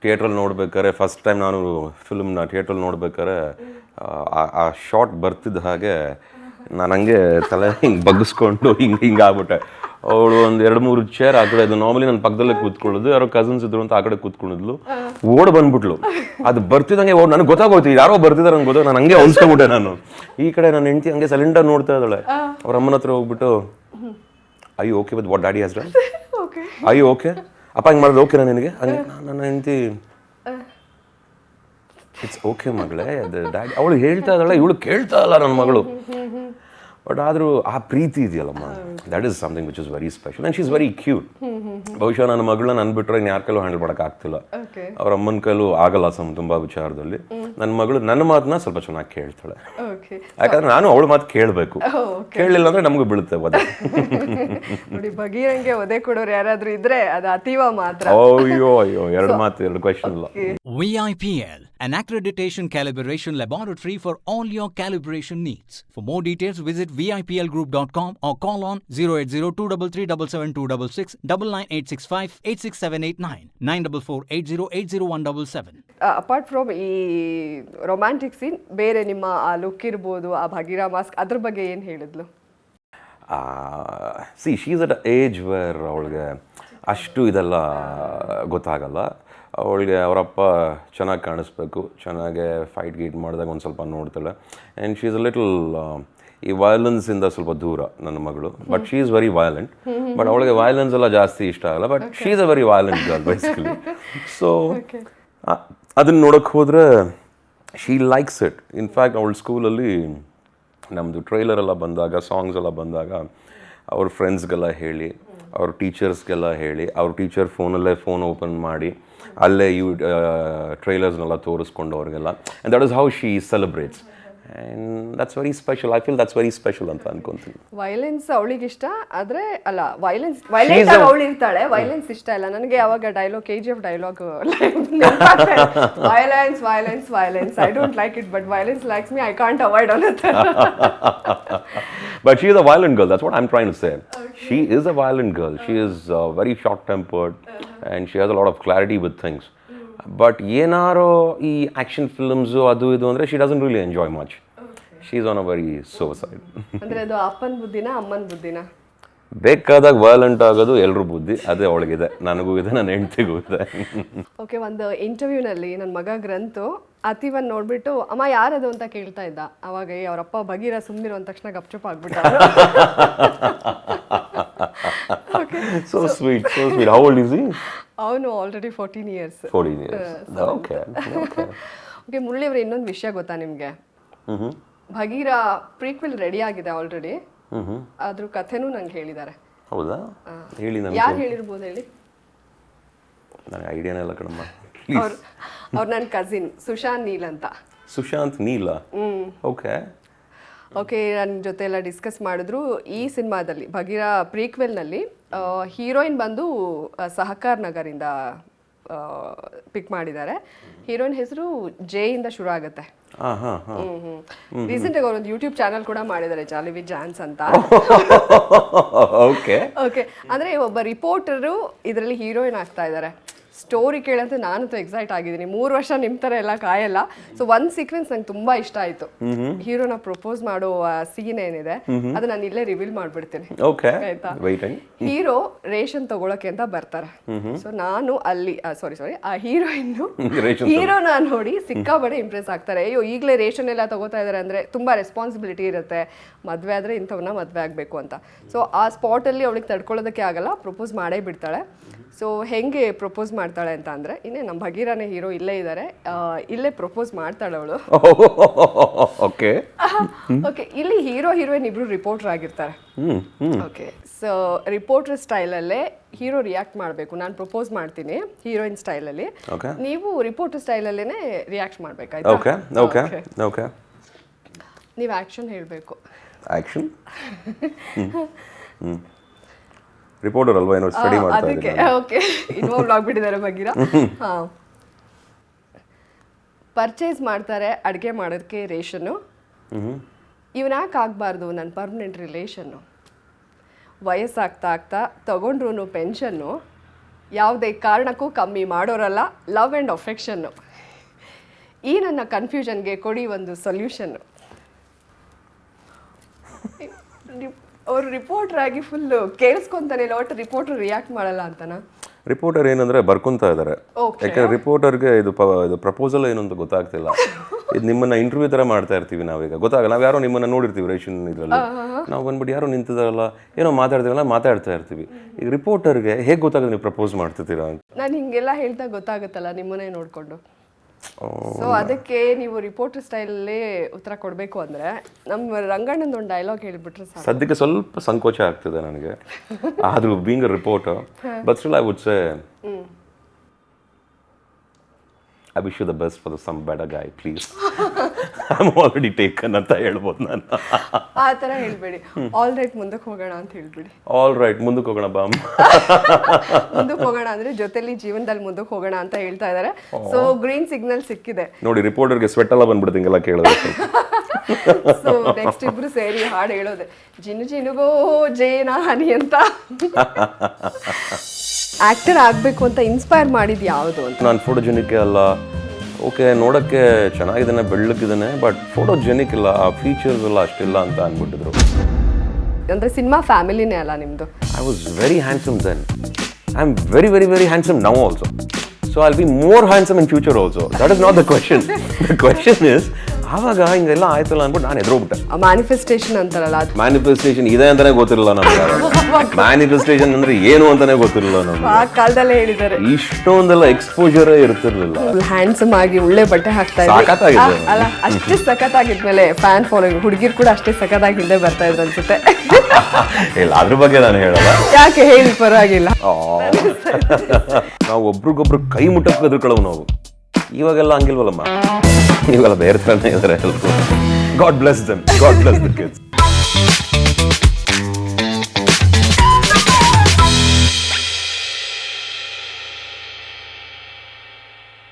ಥಿಯೇಟ್ರಲ್ಲಿ ನೋಡ್ಬೇಕಾರೆ ಫಸ್ಟ್ ಟೈಮ್ ನಾನು ಫಿಲ್ಮ್ನ ಥಿಯೇಟ್ರಲ್ಲಿ ನೋಡ್ಬೇಕಾರೆ ಆ ಶಾರ್ಟ್ ಬರ್ತಿದ್ದ ಹಾಗೆ ನಾನು ಹಂಗೆ ತಲೆ ಹಿಂಗೆ ಬಗ್ಗಿಸ್ಕೊಂಡು ಹಿಂಗೆ ಆಗ್ಬಿಟ್ಟೆ. ಅವಳು ಒಂದು 2-3 ಚೇರ್ ಆ ಕಡೆ, ಅದು ನಾರ್ಮಲಿ ನನ್ನ ಪಕ್ಕದಲ್ಲೇ ಕೂತ್ಕೊಳ್ಳೋದು, ಯಾರೋ ಕಸಿನ್ಸ್ ಇದ್ರು ಅಂತ ಆ ಕಡೆ ಕೂತ್ಕೊಂಡಿದ್ಲು. ಓಡ್ ಬಂದ್ಬಿಟ್ಲು. ಅದು ಬರ್ತಿದ್ದಂಗೆ ನನಗೆ ಗೊತ್ತಾಗೋಯ್ತು ಯಾರೋ ಬರ್ತಿದ್ದಾರೆ ಅಂತ ಗೊತ್ತಾಗ ನಾನು ಹಂಗೆ ಹೊಲ್ಸ್ಕೊಂಡ್ಬಿಟ್ಟೆ. ನಾನು ಈ ಕಡೆ ನನ್ನ ಹೆಂಡತಿ ಹಂಗೆ ಸಿಲಿಂಡರ್ ನೋಡ್ತಾ ಇದ್ದಾಳೆ. ಅವ್ರ ಅಮ್ಮನ ಹತ್ರ ಹೋಗ್ಬಿಟ್ಟು I okay with what daddy has done, I okay ಅಪ್ಪ ಹಿಂಗೆ ಮಾಡೋದು ಓಕೆನಾ ನಿನಗೆ? ಹಂಗೆ ನನ್ನ ಹೆಂಡತಿ ಇಟ್ಸ್ ಓಕೆ ಮಗಳೇ ಅದು ಡ್ಯಾಡಿ. ಅವಳು ಹೇಳ್ತಾ ಇದ್ದಾಳೆ, ಇವಳು ಕೇಳ್ತಾ ಇಲ್ಲ ನನ್ನ ಮಗಳು. ಬಟ್ ಆದರೂ ಆ ಪ್ರೀತಿ ಇದೆಯಲ್ಲಮ್ಮ, that is something which is very special and she is very cute. ಬಹುಶಃ ನನ್ನ ಮಗಳನ್ನ ನನ್ನ ಬಿಟ್ಟರೆ ಇನ್ನು ಯಾರ ಕೈಲೂ ಹ್ಯಾಂಡಲ್ ಮಾಡೋಕ್ಕಾಗ್ತಿಲ್ಲ. ಅವ್ರ ಅಮ್ಮನ ಕೈಲೂ ಆಗಲ್ಲ ತುಂಬ ವಿಚಾರದಲ್ಲಿ. ನನ್ನ ಮಗಳು ನನ್ನ ಮಾತನ್ನ ಸ್ವಲ್ಪ ಚೆನ್ನಾಗಿ ಕೇಳ್ತಾಳೆ. ಯಾಕಂದ್ರೆ ನಾನು ಅವಳ ಮಾತು ಕೇಳಬೇಕು. ಕೇಳಲಿಲ್ಲ ಅಂದ್ರೆ ನಮಗೂ ಬೀಳುತ್ತೆ ಒದೆ. ನೋಡಿ, ಭಗೀರಂಗೆ ಒದೆ ಕೊಡೋರು ಯಾರಾದ್ರೂ ಇದ್ರೆ ಅದು ಅತೀವ ಮಾತ್ರ. ಅಯ್ಯೋ ಅಯ್ಯೋ, ಎರಡು ಕ್ವೆಶ್ಚನ್ ಇಲ್ಲ. VIPL, an accreditation calibration laboratory for all your calibration needs. For more details, visit VIPLgroup.com or call on 080-233-77266, 99865 86789, 9448080177. Apart from ಈ ರೊಮ್ಯಾಂಟಿಕ್ ಸೀನ್, ಬೇರೆ ನಿಮ್ಮ ಆ ಲುಕ್ ಇರ್ಬೋದು, ಆ ಭಗೀರ ಮಾಸ್ಕ್, ಅದ್ರ ಬಗ್ಗೆ ಏನು ಹೇಳಿದ್ಲು? She is at age where ಅವಳಿಗೆ ಅಷ್ಟು ಇದೆಲ್ಲ ಗೊತ್ತಾಗಲ್ಲ. ಅವಳಿಗೆ ಅವರಪ್ಪ ಚೆನ್ನಾಗಿ ಕಾಣಿಸ್ಬೇಕು, ಚೆನ್ನಾಗೆ ಫೈಟ್ ಗೀಟ್ ಮಾಡಿದಾಗ ಒಂದು ಸ್ವಲ್ಪ ನೋಡ್ತಾಳೆ. And she is a little ಈ ವಯಲೆನ್ಸಿಂದ ಸ್ವಲ್ಪ ದೂರ ನನ್ನ ಮಗಳು. But she is very violent. But ಅವಳಿಗೆ ವಯಲೆನ್ಸ್ ಎಲ್ಲ ಜಾಸ್ತಿ ಇಷ್ಟ ಆಗಲ್ಲ. But she is a very violent girl basically. So ಅದನ್ನು ನೋಡೋಕ್ಕೆ ಹೋದರೆ ಶಿ ಲೈಕ್ಸ್ ಇಟ್. ಇನ್ಫ್ಯಾಕ್ಟ್ ಅವಳ ಸ್ಕೂಲಲ್ಲಿ ನಮ್ಮದು ಟ್ರೈಲರ್ ಎಲ್ಲ ಬಂದಾಗ, ಸಾಂಗ್ಸ್ ಎಲ್ಲ ಬಂದಾಗ ಅವ್ರ ಫ್ರೆಂಡ್ಸ್ಗೆಲ್ಲ ಹೇಳಿ, ಅವ್ರ ಟೀಚರ್ಸ್ಗೆಲ್ಲ ಹೇಳಿ, ಅವ್ರ ಟೀಚರ್ ಫೋನಲ್ಲೇ ಫೋನ್ ಓಪನ್ ಮಾಡಿ ಅಲ್ಲೇ ಟ್ರೈಲರ್ಸ್ನೆಲ್ಲ ತೋರಿಸ್ಕೊಂಡು ಅವ್ರಿಗೆಲ್ಲ. And that is how she celebrates. And that's very special. I feel that's very special ಅಂತ ಅನ್ಕೊಂತೀನಿ. ವೈಲೆನ್ಸ್ ಅವಳಿಗೆ ಇಷ್ಟ, ಆದರೆ ಅಲ್ಲ ವೈಲೆನ್ಸ್ ಅವಳು ಇರ್ತಾಳೆ, ವೈಲೆನ್ಸ್ ಇಷ್ಟ ಇಲ್ಲ. ನನಗೆ ಯಾವಾಗ dialogue KGF dialogue violence violence violence I don't like it, but violence likes me, I can't avoid ಅನ್ನತ್ತೆ. But she is a violent girl. That's what I'm trying to say. She is a violent girl. She is very short-tempered and she has a lot of clarity with things. But ಏನಾರೋ ಈ ಆ್ಯಕ್ಷನ್ ಫಿಲ್ಮ್ಸು ಅದು ಇದು ಅಂದರೆ she doesn't really enjoy much. She is on a very slow side. ಅಂದರೆ ಅದು ಅಪ್ಪನ ಬುದ್ಧಿನ ಅಮ್ಮನ ಬುದ್ಧಿನ? ಬೇಕಾದಾಗ ವೈಲೆಂಟ್ ಆಗೋದು ಎಲ್ಲರೂ ಬುದ್ಧಿ, ಅದೇ ಅವಳಿಗಿದೆ, ನನಗೂ ಇದೆ, ನನ್ನ ಹೆಂಡತಿಗೂ ಇದೆ. ಓಕೆ, ಒಂದು ಇಂಟರ್ವ್ಯೂನಲ್ಲಿ ನನ್ನ ಮಗ ಗ್ರಂಥು ಅತೀವನ್ ನೋಡ್ಬಿಟ್ಟು ಅಮ್ಮ ಯಾರದು ಅಂತ ಕೇಳ್ತಾ ಇದ್ದ. ಅವಾಗ ಅವರಪ್ಪ ಭಗೀರ ಸುಮ್ಮನಿರೋ ಅಂದ ತಕ್ಷಣ ಗಪ್ಚುಪ್ ಆಗ್ಬಿಟ್ಟ. So sweet, so sweet. How old is he? ಅವನು already 14 years. 14 years. Okay. Okay, Murali ಅವರ ಇನ್ನೊಂದು ವಿಷಯ ಗೊತ್ತಾ ನಿಮಗೆ? ಭಗೀರ ಪ್ರೀಕ್ವೆಲ್ ರೆಡಿ ಆಗಿದೆ ಆಲ್ರೆಡಿ. ಅದ್ರ ಕಥೆನೂ ನಂಗೆ ಹೇಳಿದ್ದಾರೆ. ಹೌದಾ? ಹೇಳಿ ನನಗೆ. ಯಾರು ಹೇಳಿರ್ಬೋದು ಹೇಳಿ? ನನಗೆ ಐಡಿಯಾನೇ ಇಲ್ಲ ಕಣಮ್ಮ. ಅವ್ರು ನನ್ನ ಕಸಿನ್ ಸುಶಾಂತ್ ನೀಲ್ ಅಂತ. ಸುಶಾಂತ್ ನೀಲ? ಓಕೆ. ನನ್ನ ಜೊತೆ ಎಲ್ಲ ಡಿಸ್ಕಸ್ ಮಾಡಿದ್ರು. ಈ ಸಿನಿಮಾದಲ್ಲಿ ಭಗೀರ ಪ್ರೀಕ್ವೆಲ್ನಲ್ಲಿ ಹೀರೋಯಿನ್ ಬಂದು ಸಹಕಾರ್ ನಗರಿಂದ ಪಿಕ್ ಮಾಡಿದ್ದಾರೆ. ಹೀರೋಯಿನ್ ಹೆಸರು ಜೆ ಇಂದ ಶುರು ಆಗುತ್ತೆ. ರೀಸೆಂಟ್ ಆಗಿ ಅವರೊಂದು ಯೂಟ್ಯೂಬ್ ಚಾನಲ್ ಕೂಡ ಮಾಡಿದ್ದಾರೆ, ಜಾಲಿ ವಿತ್ ಜಾನ್ಸ್ ಅಂತ. ಓಕೆ, ಅಂದ್ರೆ ಒಬ್ಬ ರಿಪೋರ್ಟರು ಇದರಲ್ಲಿ ಹೀರೋಯಿನ್ ಆಗ್ತಾ ಇದ್ದಾರೆ. ಸ್ಟೋರಿ ಕೇಳಂತ ನಾನಂತೂ ಎಕ್ಸೈಟ್ ಆಗಿದ್ದೀನಿ. 3 ವರ್ಷ ನಿಮ್ಮ ಥರ ಎಲ್ಲ ಕಾಯಲ್ಲ. ಸೊ ಒಂದು ಸೀಕ್ವೆನ್ಸ್ ನಂಗೆ ತುಂಬಾ ಇಷ್ಟ ಆಯ್ತು. ಹೀರೋನ ಪ್ರಪೋಸ್ ಮಾಡೋ ಸೀನ್ ಏನಿದೆ ಅದು ನಾನು ಇಲ್ಲೇ ರಿವೀಲ್ ಮಾಡ್ಬಿಡ್ತೀನಿ. ಆಯ್ತಾ? ಹೀರೋ ರೇಷನ್ ತಗೊಳಕ್ಕೆ ಅಂತ ಬರ್ತಾರೆ. ಸೊ ನಾನು ಅಲ್ಲಿ ಸಾರಿ ಆ ಹೀರೋನ ನೋಡಿ ಸಿಕ್ಕಾಬಡೆ ಇಂಪ್ರೆಸ್ ಆಗ್ತಾರೆ. ಅಯ್ಯೋ ಈಗಲೇ ರೇಷನ್ ಎಲ್ಲ ತಗೋತಾ ಇದಾರೆ ಅಂದ್ರೆ ತುಂಬಾ ರೆಸ್ಪಾನ್ಸಿಬಿಲಿಟಿ ಇರುತ್ತೆ, ಮದ್ವೆ ಆದ್ರೆ ಇಂಥವನ್ನ ಮದ್ವೆ ಆಗ್ಬೇಕು ಅಂತ. ಸೊ ಆ ಸ್ಪಾಟ್ ಅಲ್ಲಿ ಅವಳಿಗೆ ತಡ್ಕೊಳ್ಳೋದಕ್ಕೆ ಆಗಲ್ಲ, ಪ್ರಪೋಸ್ ಮಾಡೇ ಬಿಡ್ತಾಳೆ. ಸೊ ಹೆಂಗೆ ಪ್ರಪೋಸ್ ಮಾಡ್ತಾಳೆ ಅಂತ ಅಂದ್ರೆ, ಇನ್ನೇ ನಮ್ಮ ಭಗೀರನೇ ಹೀರೋ ಇಲ್ಲೇ ಇದ್ದಾರೆ, ಇಲ್ಲೇ ಪ್ರಪೋಸ್ ಮಾಡ್ತಾಳೆ ಅವಳು. ಓಕೆ, ಇಲ್ಲಿ ಹೀರೋ ಹೀರೋಯಿನ್ ಇಬ್ರು ರಿಪೋರ್ಟರ್ ಆಗಿರ್ತಾರೆ. ಓಕೆ, ಸೊ ರಿಪೋರ್ಟರ್ ಸ್ಟೈಲಲ್ಲೇ ಹೀರೋ ರಿಯಾಕ್ಟ್ ಮಾಡಬೇಕು. ನಾನು ಪ್ರಪೋಸ್ ಮಾಡ್ತೀನಿ ಹೀರೋಯಿನ್ ಸ್ಟೈಲಲ್ಲಿ, ನೀವು ರಿಪೋರ್ಟರ್ ಸ್ಟೈಲಲ್ಲೇನೆ ರಿಯಾಕ್ಟ್ ಮಾಡ್ಬೇಕಾಯ್ತಾ? ನೀವು ಆಕ್ಷನ್ ಹೇಳಬೇಕು. ಆಕ್ಷನ್ ರಿಪೋರ್ಟರ್ ಅಲ್ವಾ, ಏನೋ ಸ್ಟಡಿ ಮಾಡ್ತಾ ಇದ್ದೀನಿ. ಓಕೆ, ಇನ್ವಾಲ್ವ್ ಆಗ್ಬಿಟ್ಟಿದ್ದಾರೆ ಭಗೀರ. ಪರ್ಚೇಸ್ ಮಾಡ್ತಾರೆ ಅಡುಗೆ ಮಾಡೋದಕ್ಕೆ ರೇಷನ್ನು. ಇವನ್ ಯಾಕೆ ಆಗಬಾರ್ದು ನನ್ನ ಪರ್ಮನೆಂಟ್ ರಿಲೇಷನ್ನು. ವಯಸ್ಸಾಗ್ತಾ ಆಗ್ತಾ ತಗೊಂಡ್ರು ಪೆನ್ಷನ್ನು, ಯಾವುದೇ ಕಾರಣಕ್ಕೂ ಕಮ್ಮಿ ಮಾಡೋರಲ್ಲ ಲವ್ ಆ್ಯಂಡ್ ಅಫೆಕ್ಷನ್ನು. ಈ ನನ್ನ ಕನ್ಫ್ಯೂಷನ್ಗೆ ಕೊಡಿ ಒಂದು ಸೊಲ್ಯೂಷನ್ನು. ಅವ್ರು ರಿಪೋರ್ಟರ್ ಆಗಿ ಫುಲ್ಲು ಕೇಳಿಸ್ಕೊಂತಾನೆ ಇಲ್ಲ, ಒಟ್ಟು ರಿಪೋರ್ಟರ್ ರಿಯಾಕ್ಟ್ ಮಾಡಲ್ಲ ಅಂತನಾ? ರಿಪೋರ್ಟರ್ ಏನಂದ್ರೆ ಬರ್ಕೊಂತಾ ಇದ್ದಾರೆ. ಯಾಕಂದ್ರೆ ರಿಪೋರ್ಟರ್ಗೆ ಇದು ಪ್ರಪೋಸಲ್ ಏನು ಅಂತ ಗೊತ್ತಾಗ್ತಿಲ್ಲ. ಇದು ನಿಮ್ಮನ್ನ ಇಂಟರ್ವ್ಯೂ ತರ ಮಾಡ್ತಾ ಇರ್ತೀವಿ ನಾವೀಗ, ಗೊತ್ತಾಗಲ್ಲ. ನಾವು ಯಾರೋ ನಿಮ್ಮನ್ನ ನೋಡಿರ್ತೀವಿ ರೇಷನ್ ಇದರಲ್ಲಿ, ನಾವು ಬಂದ್ಬಿಟ್ಟು ಯಾರೋ ನಿಂತಿದಾರಲ್ಲ ಏನೋ ಮಾತಾಡ್ತಾ ಇರ್ತೀವಿ. ಈಗ ರಿಪೋರ್ಟರ್ಗೆ ಹೇಗೆ ಗೊತ್ತಾಗುತ್ತೆ ನೀವು ಪ್ರಪೋಸ್ ಮಾಡ್ತಿದ್ದೀರಾ ಅಂತ? ನಾನು ಹಿಂಗೆಲ್ಲ ಹೇಳ್ತಾ ಗೊತ್ತಾಗುತ್ತಲ್ಲ ನಿಮ್ಮನ್ನೇ ನೋಡ್ಕೊಂಡು. ಸೊ ಅದಕ್ಕೆ ನೀವು ರಿಪೋರ್ಟರ್ ಸ್ಟೈಲಲ್ಲೇ ಉತ್ತರ ಕೊಡಬೇಕು ಅಂದ್ರೆ ನಮ್ಮ ರಂಗಣ್ಣಂದು ಒಂದು ಡೈಲಾಗ್ ಹೇಳಿಬಿಟ್ರೆ ಸಾಕು. ಸದ್ಯಕ್ಕೆ ಸ್ವಲ್ಪ ಸಂಕೋಚ ಆಗ್ತಿದೆ ನನಗೆ, ಆದ್ರೂ being a reporter, but still I would say I wish you the best for some better guy, please. I'm already taken ಅಂತ ಹೇಳ್ಬೋದು ನಾನು. ಆ ಥರ ಹೇಳ್ಬೇಡಿ, ಆಲ್ ರೈಟ್ ಮುಂದಕ್ಕೆ ಹೋಗೋಣ ಅಂತ ಹೇಳ್ಬಿಡಿ. ಆಲ್ ರೈಟ್ ಮುಂದಕ್ಕೆ ಹೋಗೋಣ ಬಾ. ಮುಂದಕ್ಕೆ ಹೋಗೋಣ ಅಂದ್ರೆ ಜೊತೆಲಿ ಜೀವನದಲ್ಲಿ ಮುಂದಕ್ಕೆ ಹೋಗೋಣ ಅಂತ ಹೇಳ್ತಾ ಇದ್ದಾರೆ. ಸೊ ಗ್ರೀನ್ ಸಿಗ್ನಲ್ ಸಿಕ್ಕಿದೆ ನೋಡಿ. ರಿಪೋರ್ಟರ್ಗೆ ಸ್ವೆಟ್ ಎಲ್ಲ ಬಂದ್ಬಿಡುತ್ತೆ ಹಿಂಗೆಲ್ಲ ಕೇಳೋದು. ಸೊ ನೆಕ್ಸ್ಟ್ ಇಬ್ರು ಸೇರಿ ಹಾಡು ಹೇಳೋದೆ, ಜಿನು ಜಿನುಗೋ ಜೇನ ಹನಿ ಅಂತ. ಆಕ್ಟರ್ ಆಗಬೇಕು ಅಂತ ಇನ್ಸ್ಪೈರ್ ಮಾಡಿದ್ದು ಯಾವುದು ಅಂತ? ನಾನು ಫೋಟೋಜೆನಿಕ್ ಅಲ್ಲ, ಓಕೆ ನೋಡೋಕ್ಕೆ ಚೆನ್ನಾಗಿದ್ದಾನೆ, ಬೆಳ್ಳಗಿದ್ದಾನೆ, ಬಟ್ ಫೋಟೋಜೆನಿಕ್ ಇಲ್ಲ, ಆ ಫೀಚರ್ಸ್ ಎಲ್ಲ ಅಷ್ಟಿಲ್ಲ ಅಂತ ಅಂದ್ಬಿಟ್ಟಿದ್ರು. ಅಂದರೆ ಸಿನಿಮಾ ಫ್ಯಾಮಿಲಿನೇ ಅಲ್ಲ ನಿಮ್ಮದು? I was very handsome then. I am very very very handsome now also. So I'll be more handsome in future also. That is not the question. The question is, ಆವಾಗ ಹಿಂಗೆಲ್ಲ ಆಯ್ತಲ್ಲ ಅಂದ್ಬಿಟ್ಟು ನಾನು ಎದುರೋಗ್ಬಿಟ್ಟೆ. ಮ್ಯಾನಿಫೆಸ್ಟೇಷನ್ ಅಂತಾರಲ್ಲ, ಮ್ಯಾನಿಫೆಸ್ಟೇಷನ್ ಇದೆ ಅಂತಾನೆ ಗೊತ್ತಿರಲಿಲ್ಲ ನಮ್ಗೆ. ಮ್ಯಾನಿಫೆಸ್ಟೇಷನ್ ಅಂದ್ರೆ ಏನು ಅಂತಾನೆ ಗೊತ್ತಿರಲಿಲ್ಲ ನಮ್ಗೆ. ಆ ಕಾಲದಲ್ಲೇ ಹೇಳಿದ್ದಾರೆ. ಇಷ್ಟೊಂದೆಲ್ಲ ಎಕ್ಸ್ಪೋಜರ್ ಇರ್ತಿರ್ಲಿಲ್ಲ. ಹ್ಯಾಂಡ್ಸಮ್ ಆಗಿ ಒಳ್ಳೆ ಬಟ್ಟೆ ಹಾಕ್ತಾ ಇದ್ರು ಅಲ್ಲ, ಅಷ್ಟೇ ಸಖತ್ತಾಗಿದ್ಮೇಲೆ ಫ್ಯಾನ್ ಫಾಲೋಯಿಂಗ್, ಹುಡುಗಿರು ಕೂಡ ಅಷ್ಟೇ ಸಖತ್ತಾಗಿ ಹಿಂದೆ ಬರ್ತಾ ಇದ್ರು ಅನ್ಸುತ್ತೆ. ಇಲ್ಲ, ಅದ್ರ ಬಗ್ಗೆ ನಾನು ಹೇಳಲ್ಲ. ಯಾಕೆ ಹೇಳಿ, ಪರವಾಗಿಲ್ಲ. ನಾವು ಒಬ್ರಿಗೊಬ್ರು ಕೈ ಮುಟ್ಟಕ್ಕೆ ಹೆದರ್ಕೊಳ್ಳವು ನಾವು. ಇವಾಗೆಲ್ಲ ಹಂಗಿಲ್ವಲ್ಲಮ್ಮ, ಇವಾಗೆಲ್ಲ ಬೇರೆ ಥರನೇ ಇದ್ದಾರೆ. God bless them, god bless the kids.